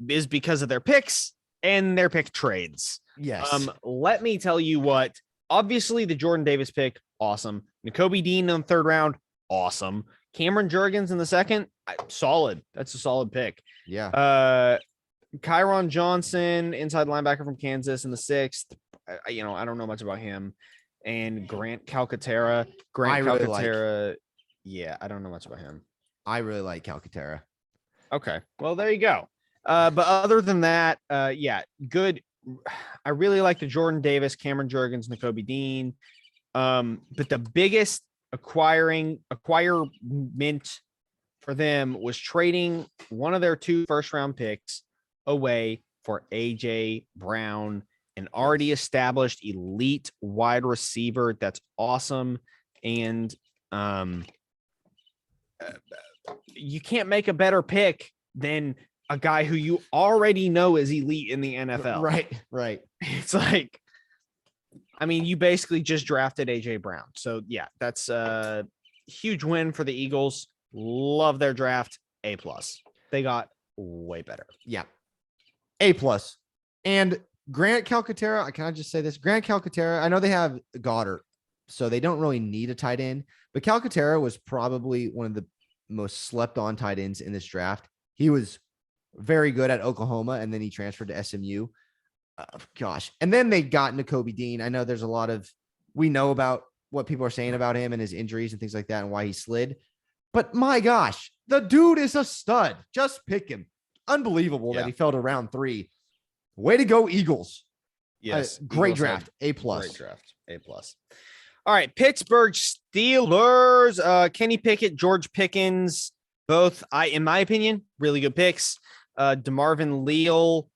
Is because of their picks and their pick trades. Yes. Let me tell you what. Obviously, the Jordan Davis pick, awesome. Nakobe Dean in the 3rd round, awesome. Cameron Jurgens in the 2nd, solid. That's a solid pick. Yeah. Kyron Johnson, inside linebacker from Kansas in the 6th. I don't know much about him. And Grant Calcaterra. Yeah, I don't know much about him. I really like Calcaterra. Okay. Well, there you go. But other than that, good. I really like the Jordan Davis, Cameron Jurgens, Nakobe Dean. But the biggest acquirement for them was trading one of their 2 first-round picks away for AJ Brown, an already established elite wide receiver. That's awesome. And you can't make a better pick than a guy who you already know is elite in the NFL. Right. It's like, you basically just drafted AJ Brown. So yeah, that's a huge win for the Eagles. Love their draft. A plus. They got way better. Yeah. A plus. And Grant Calcaterra, can I just say this? Grant Calcaterra, I know they have Goddard, so they don't really need a tight end, but Calcaterra was probably one of the most slept on tight ends in this draft. He was very good at Oklahoma, and then he transferred to SMU. And then they got Nakobe Dean. I know there's a lot of, we know about what people are saying about him and his injuries and things like that and why he slid. But my gosh, the dude is a stud. Just pick him. Unbelievable that he fell to round 3. Way to go, Eagles. Yes. Great Eagles draft. A plus. Great draft. A plus. All right. Pittsburgh Steelers. Kenny Pickett, George Pickens. Both, in my opinion, really good picks. DeMarvin Leal,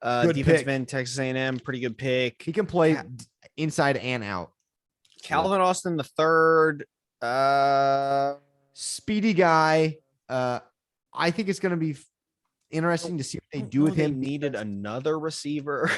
defensive end, Texas A&M, pretty good pick. He can play inside and out. Calvin Austin the 3rd. Speedy guy. I think it's going to be interesting to see what they do with him. They needed another receiver.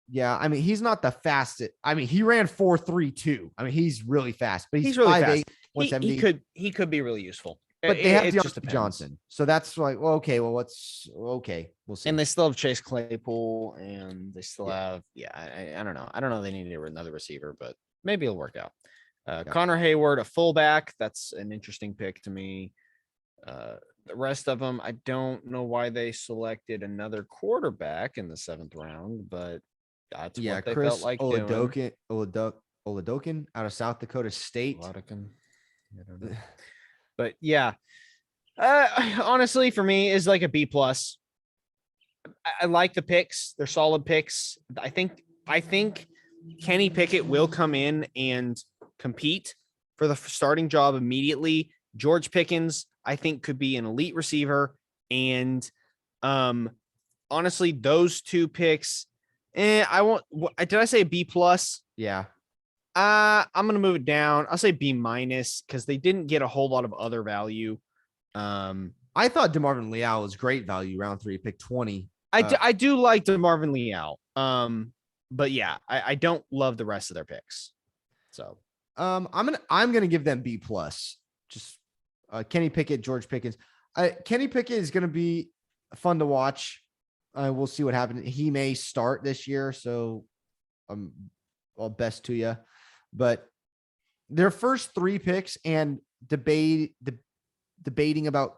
Yeah, he's not the fastest. He ran 4.32. He's really fast, but he's really 5'8", fast. 170. He could be really useful. But they have Deontay Johnson. So that's like, well, okay, we'll see. And they still have Chase Claypool, and they still have, I don't know. I don't know. They need another receiver, but maybe it'll work out. Connor Hayward, a fullback. That's an interesting pick to me. The rest of them, I don't know why they selected another quarterback in the 7th round, but that's what they Chris felt like doing. Oladokin out of South Dakota State. But yeah, honestly, for me, is like a B plus. I like the picks; they're solid picks. I think Kenny Pickett will come in and compete for the starting job immediately. George Pickens, I think, could be an elite receiver, and honestly, those 2 picks. Did I say B plus? Yeah. I'm gonna move it down. I'll say B minus because they didn't get a whole lot of other value. I thought DeMarvin Leal was great value, round 3, pick 20. I do like DeMarvin Leal. But yeah, I don't love the rest of their picks. So I'm gonna give them B plus. Just Kenny Pickett, George Pickens. Kenny Pickett is gonna be fun to watch. We'll see what happens. He may start this year, so all best to you. But their first 3 picks and debating about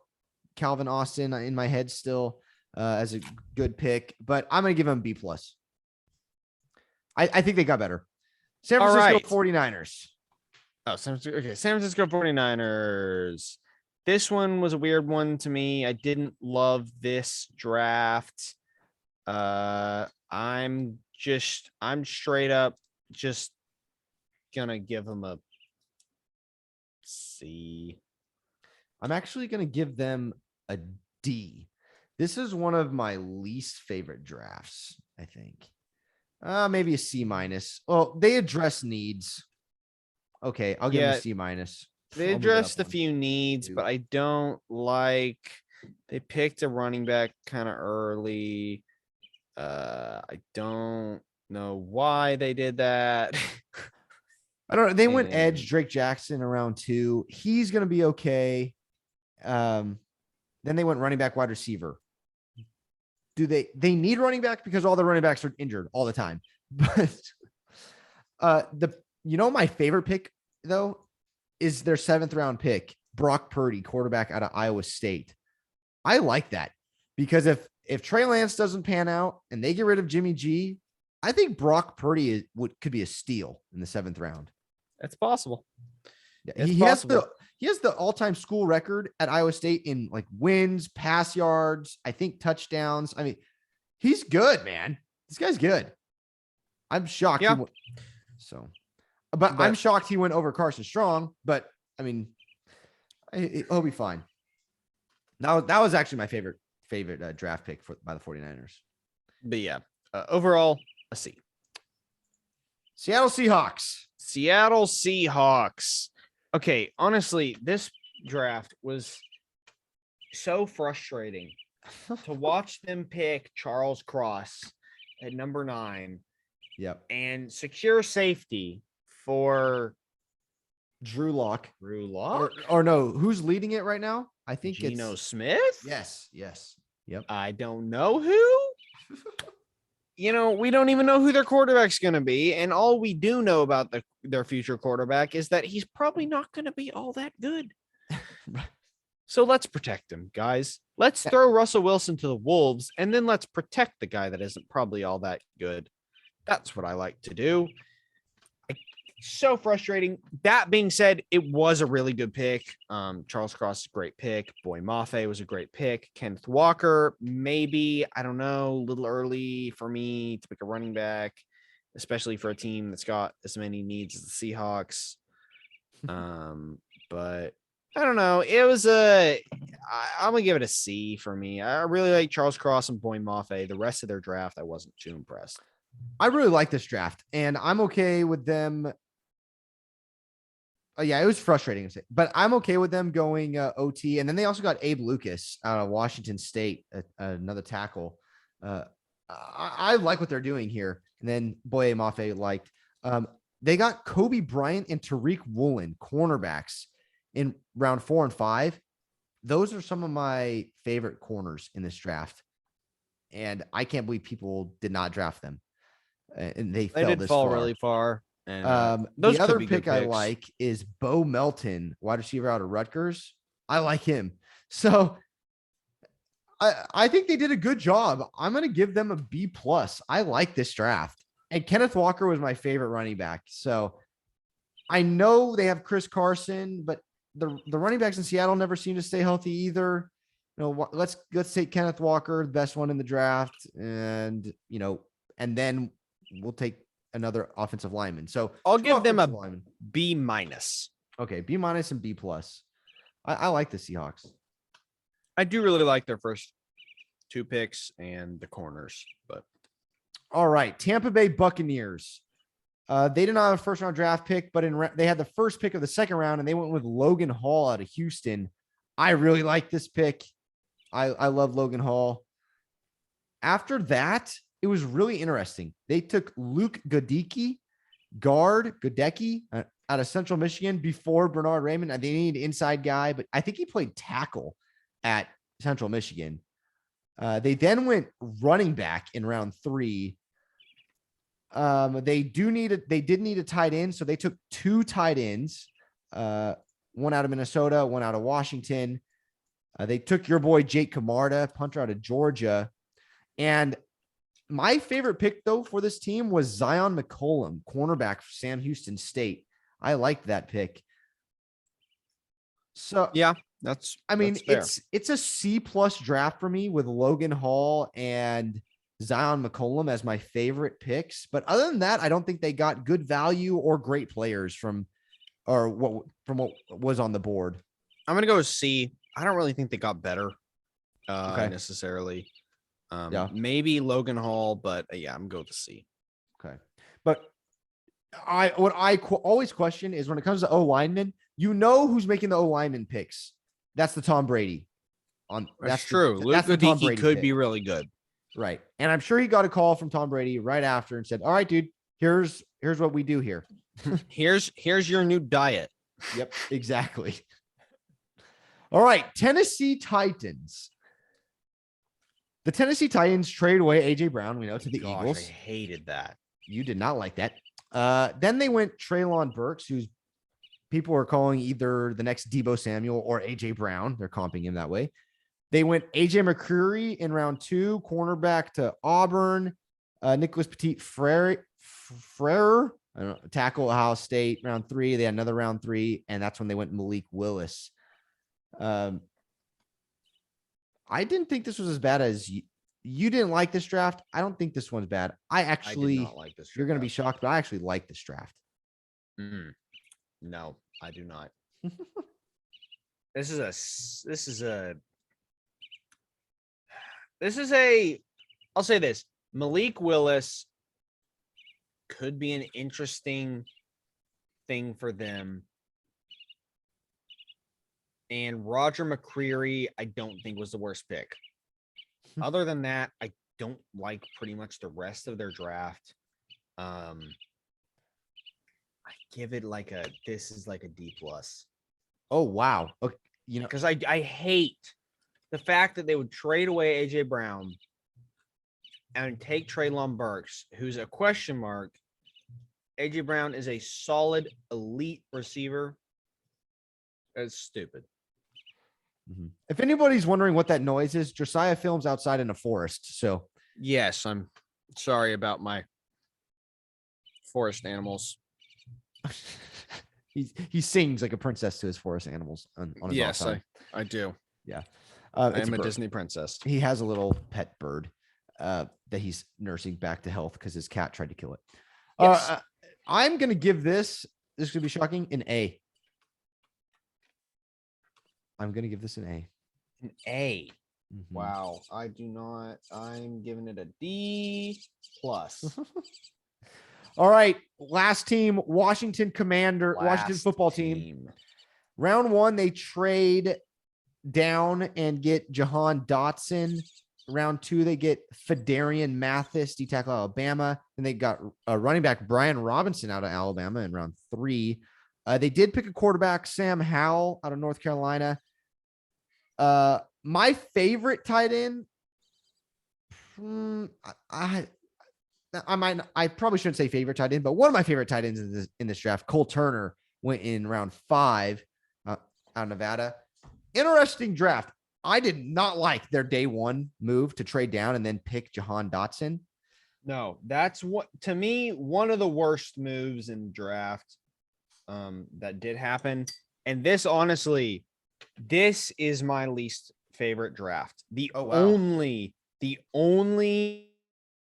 Calvin Austin in my head still as a good pick, but I'm going to give him B plus. I think they got better. San All Francisco right. 49ers. Oh, San Francisco 49ers. This one was a weird one to me. I didn't love this draft. I'm straight up just gonna give them a C. I'm actually going to give them a D. This is one of my least favorite drafts, I think. Maybe a C minus. Well, they address needs. Okay, I'll give them a C minus. They addressed a few needs, but I don't like. They picked a running back kind of early. I don't know why they did that. I don't know. They went edge And- Drake Jackson around 2. He's going to be okay. Then they went running back, wide receiver. Do they need running back because all the running backs are injured all the time? But my favorite pick though is their 7th round pick, Brock Purdy, quarterback out of Iowa State. I like that because if Trey Lance doesn't pan out and they get rid of Jimmy G, I think Brock Purdy could be a steal in the 7th round. That's possible. Yeah, he has the all-time school record at Iowa State in like wins, pass yards, I think touchdowns. I mean, he's good, man. This guy's good. I'm shocked. Yeah. But I'm shocked he went over Carson Strong. But I mean, he'll be fine. That was actually my favorite draft pick by the 49ers. But yeah, overall a C. Seattle Seahawks. Okay, honestly, this draft was so frustrating to watch them pick Charles Cross at number 9. Yep. And secure safety for Drew Lock. Or no, who's leading it right now? I think Geno it's Smith. Yes. Yep. I don't know who. We don't even know who their quarterback's going to be. And all we do know about their future quarterback is that he's probably not going to be all that good. So let's protect him, guys. Let's throw Russell Wilson to the Wolves, and then let's protect the guy that isn't probably all that good. That's what I like to do. So frustrating. That being said, it was a really good pick. Charles Cross is a great pick. Boy Mafe was a great pick. Kenneth Walker, maybe, I don't know, a little early for me to pick a running back, especially for a team that's got as many needs as the Seahawks. But I don't know. It was I'm gonna give it a C for me. I really like Charles Cross and Boy Mafe. The rest of their draft, I wasn't too impressed. I really like this draft, and I'm okay with them. Oh, yeah, it was frustrating, but I'm okay with them going OT. And then they also got Abe Lucas out of Washington State, another tackle. I like what they're doing here. And then Boye Mafe liked. They got Kobe Bryant and Tariq Woolen, cornerbacks, in round 4 and 5. Those are some of my favorite corners in this draft. And I can't believe people did not draft them. And they did fall really far. And the other pick I like is Bo Melton, wide receiver out of Rutgers. I like him. So I think they did a good job. I'm going to give them a B plus. I like this draft. And Kenneth Walker was my favorite running back. So I know they have Chris Carson, but the running backs in Seattle never seem to stay healthy either. Let's take Kenneth Walker, the best one in the draft, and then we'll take another offensive lineman. So I'll give them a B minus. Okay, B minus and B plus. I like the Seahawks. I do really like their first 2 picks and the corners, but all right, Tampa Bay Buccaneers. They did not have a first round draft pick, but they had the first pick of the 2nd round, and they went with Logan Hall out of Houston. I really like this pick. I love Logan Hall. After that, it was really interesting. They took Luke Godecki out of Central Michigan before Bernard Raymond. And they needed an inside guy, but I think he played tackle at Central Michigan. They then went running back in round 3. They did need a tight end, so they took 2 tight ends, one out of Minnesota, one out of Washington. They took your boy Jake Camarda, punter out of Georgia. And my favorite pick, though, for this team was Zion McCollum, cornerback for Sam Houston State. I liked that pick. So Yeah, I mean, that's fair. it's a C+ draft for me with Logan Hall and Zion McCollum as my favorite picks. But other than that, I don't think they got good value or great players from what was on the board. I'm gonna go with C. I don't really think they got better Okay. necessarily. Yeah. Maybe Logan Hall, but yeah, I'm going to C. Okay. But what I always question is when it comes to O linemen, you know who's making the O lineman picks. That's the Tom Brady. That's true. Luke That's the Tom Goedeke Brady could pick. be really good. Right. And I'm sure he got a call from Tom Brady right after and said, all right, dude, here's what we do here. Here's your new diet. Yep, exactly. All right. Tennessee Titans. The Tennessee Titans trade away AJ Brown, we know, to the Eagles. I hated that. You did not like that. Then they went Treylon Burks, who's people are calling either the next Deebo Samuel or AJ Brown. They're comping him that way. They went AJ McCreary in round 2, cornerback to Auburn. Nicholas Petit-Frere, I don't know, tackle Ohio State, round 3. They had another round 3, and that's when they went Malik Willis. I didn't think this was as bad as you didn't like this draft. I don't think this one's bad. I did not like this. You're going to be shocked, but I actually like this draft. No, I do not. This is a, I'll say this. Malik Willis could be an interesting thing for them. And Roger McCreary, I don't think was the worst pick. Other than that, I don't like pretty much the rest of their draft. I give it this is like a D+. Oh, wow. Okay. You know, because I hate the fact that they would trade away AJ Brown and take Treylon Burks, who's a question mark. AJ Brown is a solid elite receiver. That's stupid. If anybody's wondering what that noise is, Josiah films outside in a forest. So yes, I'm sorry about my forest animals. he sings like a princess to his forest animals on his yes, off time. I do. Yeah. I am a Disney princess. He has a little pet bird that he's nursing back to health because his cat tried to kill it. Yes. I'm going to give this is going to be shocking, an A. I'm going to give this an A. An A. Mm-hmm. Wow. I do not. I'm giving it a D+. All right. Last team, Washington football team. Round 1, they trade down and get Jahan Dotson. Round 2, they get Fedarian Mathis, D-tackle Alabama. And they got running back Brian Robinson out of Alabama in round 3. They did pick a quarterback, Sam Howell, out of North Carolina. My favorite tight end, I probably shouldn't say favorite tight end, but one of my favorite tight ends in this draft, Cole Turner, went in round 5 out of Nevada. Interesting draft. I did not like their day 1 move to trade down and then pick Jahan Dotson. No, that's what, to me, one of the worst moves in draft that did happen. And this, honestly, this is my least favorite draft. The only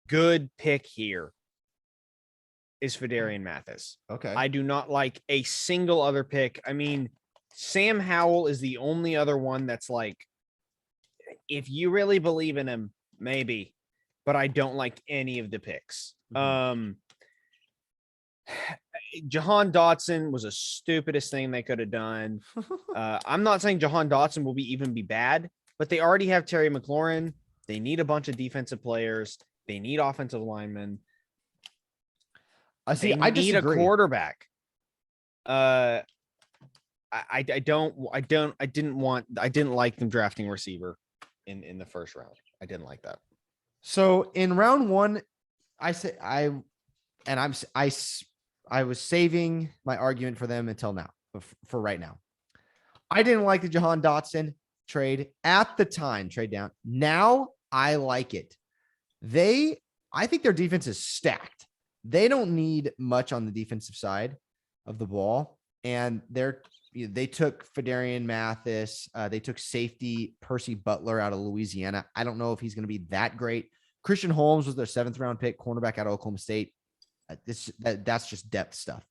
good pick here is Fedarian Mathis. Okay. I do not like a single other pick. I mean, Sam Howell is the only other one that's like, if you really believe in him, maybe, but I don't like any of the picks. Jahan Dotson was the stupidest thing they could have done. I'm not saying Jahan Dotson will even be bad, but they already have Terry McLaurin. They need a bunch of defensive players. They need offensive linemen. I need a quarterback. I didn't like them drafting receiver in the first round. I didn't like that. So in round 1, I was saving my argument for them until now, for right now. I didn't like the Jahan Dotson. trade at the time, trade down. Now I like it. I think their defense is stacked. They don't need much on the defensive side of the ball. And they took Fedarian Mathis. They took safety Percy Butler out of Louisiana. I don't know if he's going to be that great. Christian Holmes was their 7th round pick, cornerback out of Oklahoma State. That's just depth stuff.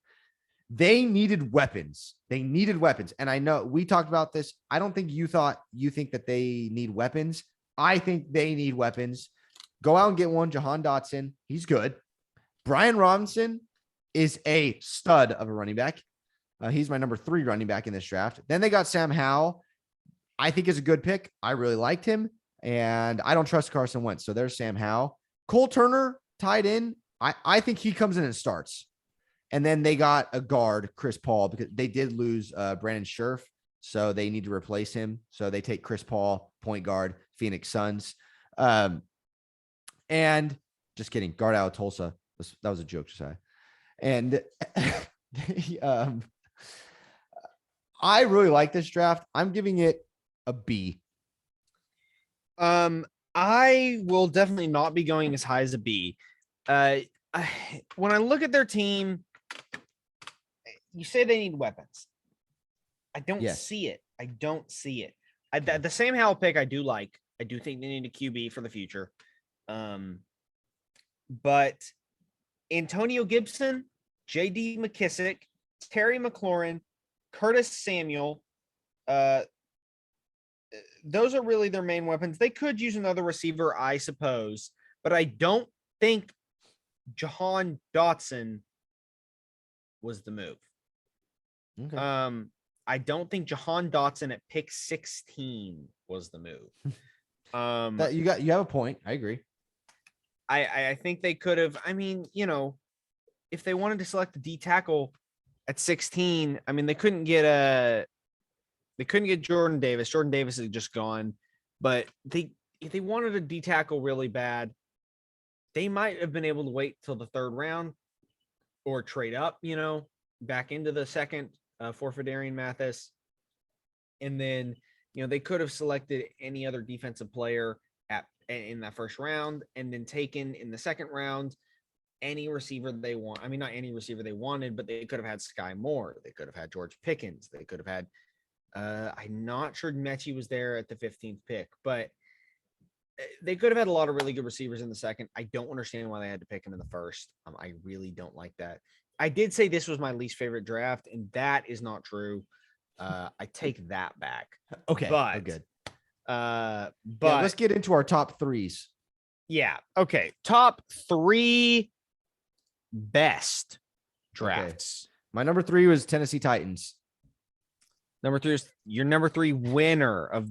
They needed weapons. And I know we talked about this. I don't think you think that they need weapons. I think they need weapons. Go out and get one. Jahan Dotson. He's good. Brian Robinson is a stud of a running back. He's my number 3 running back in this draft. Then they got Sam Howell. I think is a good pick. I really liked him, and I don't trust Carson Wentz. So there's Sam Howell. Cole Turner tied in. I think he comes in and starts. And then they got a guard, Chris Paul, because they did lose Brandon Scherf, so they need to replace him. So they take Chris Paul, point guard, Phoenix Suns. And just kidding, guard out of Tulsa. That was a joke, Josiah. And I really like this draft. I'm giving it a B. I will definitely not be going as high as a B. When I look at their team, you say they need weapons. I don't see it. The Sam Howell pick I do like. I do think they need a QB for the future. But Antonio Gibson, J.D. McKissick, Terry McLaurin, Curtis Samuel, those are really their main weapons. They could use another receiver, I suppose, but I don't think Jahan Dotson was the move. Okay. I don't think Jahan Dotson at pick 16 was the move. You have a point. I agree. I think they could have. I mean, if they wanted to select a D tackle at 16, I mean, they couldn't get Jordan Davis. Jordan Davis is just gone. But if they wanted a D tackle really bad, they might have been able to wait till the 3rd round or trade up, back into the 2nd for Fedarian Mathis. And then, they could have selected any other defensive player in that 1st round, and then taken in the 2nd round any receiver they want. I mean, not any receiver they wanted, but they could have had Sky Moore. They could have had George Pickens. They could have had, I'm not sure Mechie was there at the 15th pick, but they could have had a lot of really good receivers in the 2nd. I don't understand why they had to pick him in the 1st. I really don't like that. I did say this was my least favorite draft, and that is not true. I take that back. Okay. But good. But let's get into our top 3s. Yeah. Okay. Top 3 best drafts. Okay. My number 3 was Tennessee Titans. Number 3 is your number 3 winner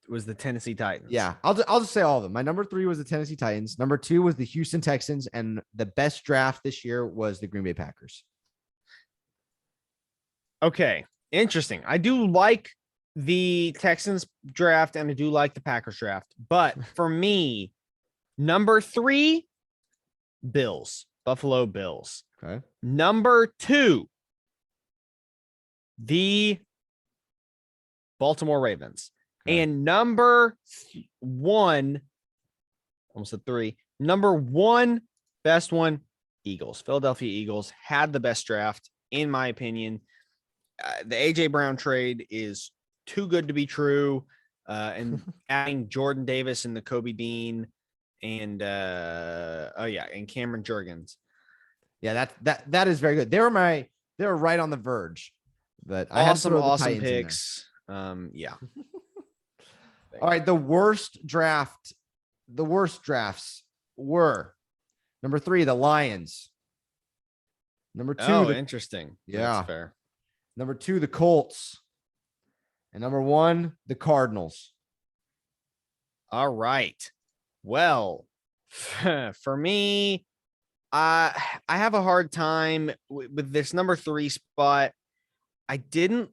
was the Tennessee Titans. Yeah. I'll just say all of them. My number 3 was the Tennessee Titans. Number 2 was the Houston Texans. And the best draft this year was the Green Bay Packers. Okay. Interesting. I do like the Texans draft and I do like the Packers draft, but for me, number 3, Buffalo Bills. Okay. Number 2, the Baltimore Ravens. Okay. And number 1, almost a 3, number 1, best one, Eagles. Philadelphia Eagles had the best draft, in my opinion. The AJ Brown trade is too good to be true. And adding Jordan Davis and the Kobe Dean and and Cameron Jurgens. Yeah, that is very good. They were right on the verge, but I had awesome picks. Yeah. All right. The worst drafts were number 3, the Lions. Number 2, interesting. Yeah, that's fair. Number 2, the Colts. And number 1, the Cardinals. All right. Well, for me, I have a hard time with this number 3 spot. I'm going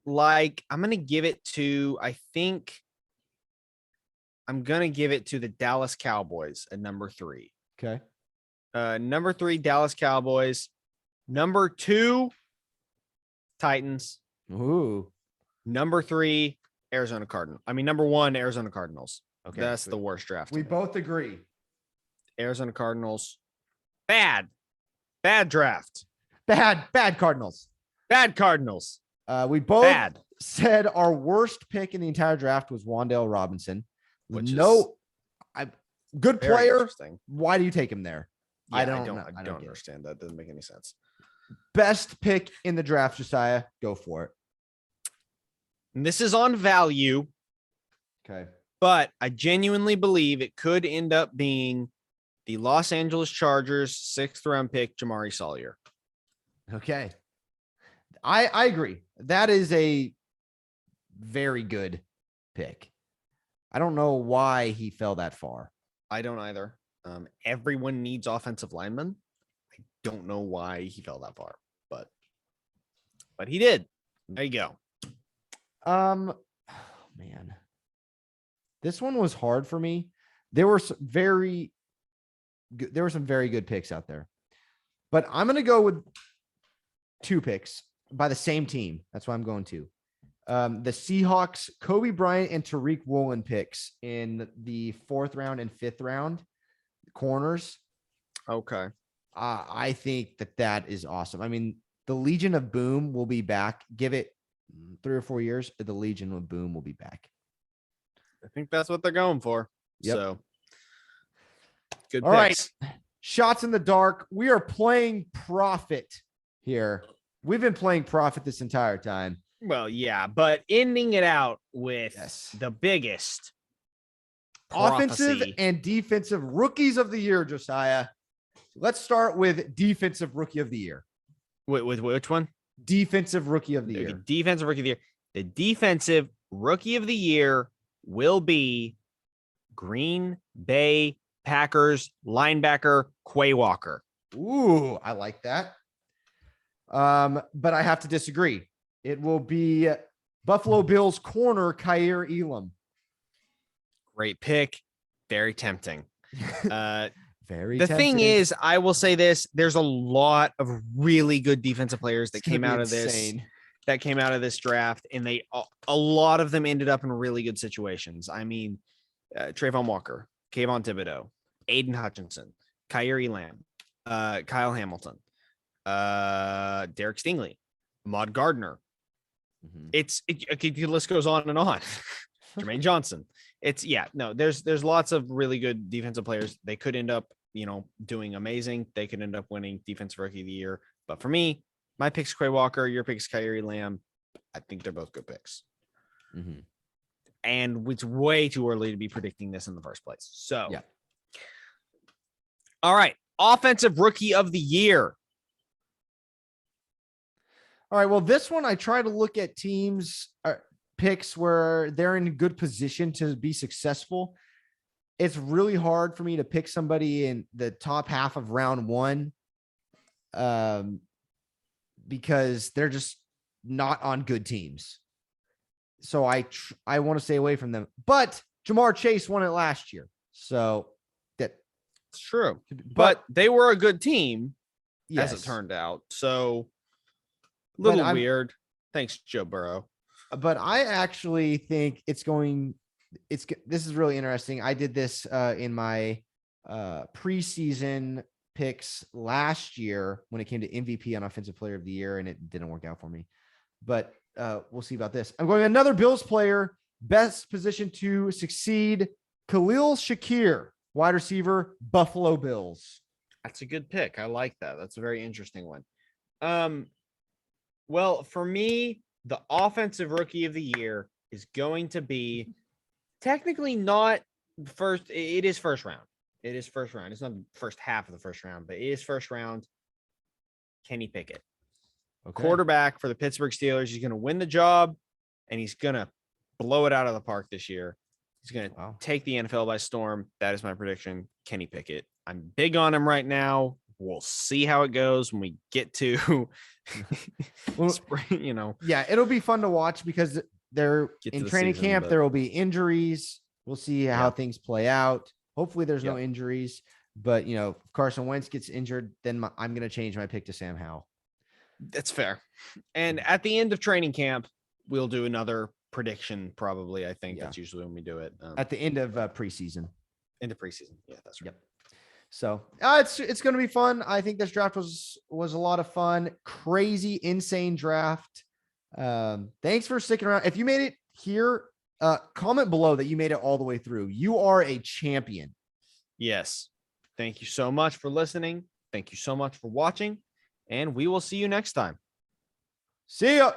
to give it to, I'm going to give it to the Dallas Cowboys at number 3. Okay. Number 3, Dallas Cowboys. Number 2, Titans. Ooh. Number 3, Arizona Cardinals. I mean, number one, Arizona Cardinals. Okay. That's the worst draft. We both agree. Arizona Cardinals. Bad draft. Bad Cardinals. Bad Cardinals. We both Bad. said our worst pick in the entire draft was Wan'Dale Robinson. Which Good very player. interesting. Why do you take him there? Yeah, I I don't get it. understand. That doesn't make any sense. Best pick in the draft, Josiah. Go for it. And this is on value, Okay. but I genuinely believe it could end up being the Los Angeles Chargers 6th round pick, Jamari Sawyer. Okay. I agree. That is a very good pick. I don't know why he fell that far. I don't either. Everyone needs offensive linemen. I don't know why he fell that far, but he did. There you go. Oh, man. This one was hard for me. There were some very good picks out there. But I'm going to go with 2 picks by the same team. That's why I'm going to. The Seahawks, Kobe Bryant and Tariq Woolen picks in the 4th round and 5th round corners. Okay. I think that is awesome. I mean, the Legion of Boom will be back. Give it 3 or 4 years. The Legion of Boom will be back. I think that's what they're going for. Yep. So good All picks. right. Shots in the dark. We are playing profit here. We've been playing profit this entire time. Well, yeah, but ending it out with the biggest offensive prophecy. and defensive rookies of the year, Josiah. Let's start with defensive rookie of the year. With which one? Defensive rookie of the year. Defensive rookie of the year. The defensive rookie of the year will be Green Bay Packers linebacker Quay Walker. Ooh, I like that. But I have to disagree. It will be Buffalo Bills corner Khair Elam. Great pick. Very tempting. Very the tempting. thing is, I will say this: there's a lot of really good defensive players that came out of this. That came out of this draft, and a lot of them ended up in really good situations. I mean, Trayvon Walker, Kayvon Thibodeau, Aiden Hutchinson, Khair Elam, Kyle Hamilton, Derek Stingley, Ahmad Gardner. The list goes on and on. Jermaine Johnson. There's lots of really good defensive players. They could end up, doing amazing. They could end up winning defensive rookie of the year. But for me, my pick's Quay Walker, your pick's Khair Elam. I think they're both good picks. Mm-hmm. And it's way too early to be predicting this in the first place. So, yeah. All right. Offensive rookie of the year. All right. Well, this one, I try to look at teams picks where they're in a good position to be successful. It's really hard for me to pick somebody in the top half of round 1. Because they're just not on good teams. So I want to stay away from them. But Jamar Chase won it last year. So that's true. But they were a good team, as it turned out. So a little weird. Thanks, Joe Burrow. But I actually think this is really interesting. I did this in my preseason picks last year when it came to MVP on Offensive Player of the Year, and it didn't work out for me. But we'll see about this. I'm going another Bills player, best position to succeed, Khalil Shakir, wide receiver, Buffalo Bills. That's a good pick. I like that. That's a very interesting one. Well, for me, the offensive rookie of the year is going to be technically not first. It is first round. It is first round. It's not the first half of the first round, but it is first round. Kenny Pickett, quarterback for the Pittsburgh Steelers. He's going to win the job, and he's going to blow it out of the park this year. He's going to take the NFL by storm. That is my prediction. Kenny Pickett. I'm big on him right now. We'll see how it goes when we get to, spring, Yeah, it'll be fun to watch because they're in training camp. There will be injuries. We'll see how things play out. Hopefully there's no injuries, but if Carson Wentz gets injured, then I'm going to change my pick to Sam Howell. That's fair. And at the end of training camp, we'll do another prediction. Probably, I think Yeah. that's usually when we do it At the end of preseason. into preseason. Yeah, that's right. Yep. So it's going to be fun. I think this draft was a lot of fun. Crazy, insane draft. Thanks for sticking around. If you made it here, comment below that you made it all the way through. You are a champion. Yes. Thank you so much for listening. Thank you so much for watching, and we will see you next time. See ya.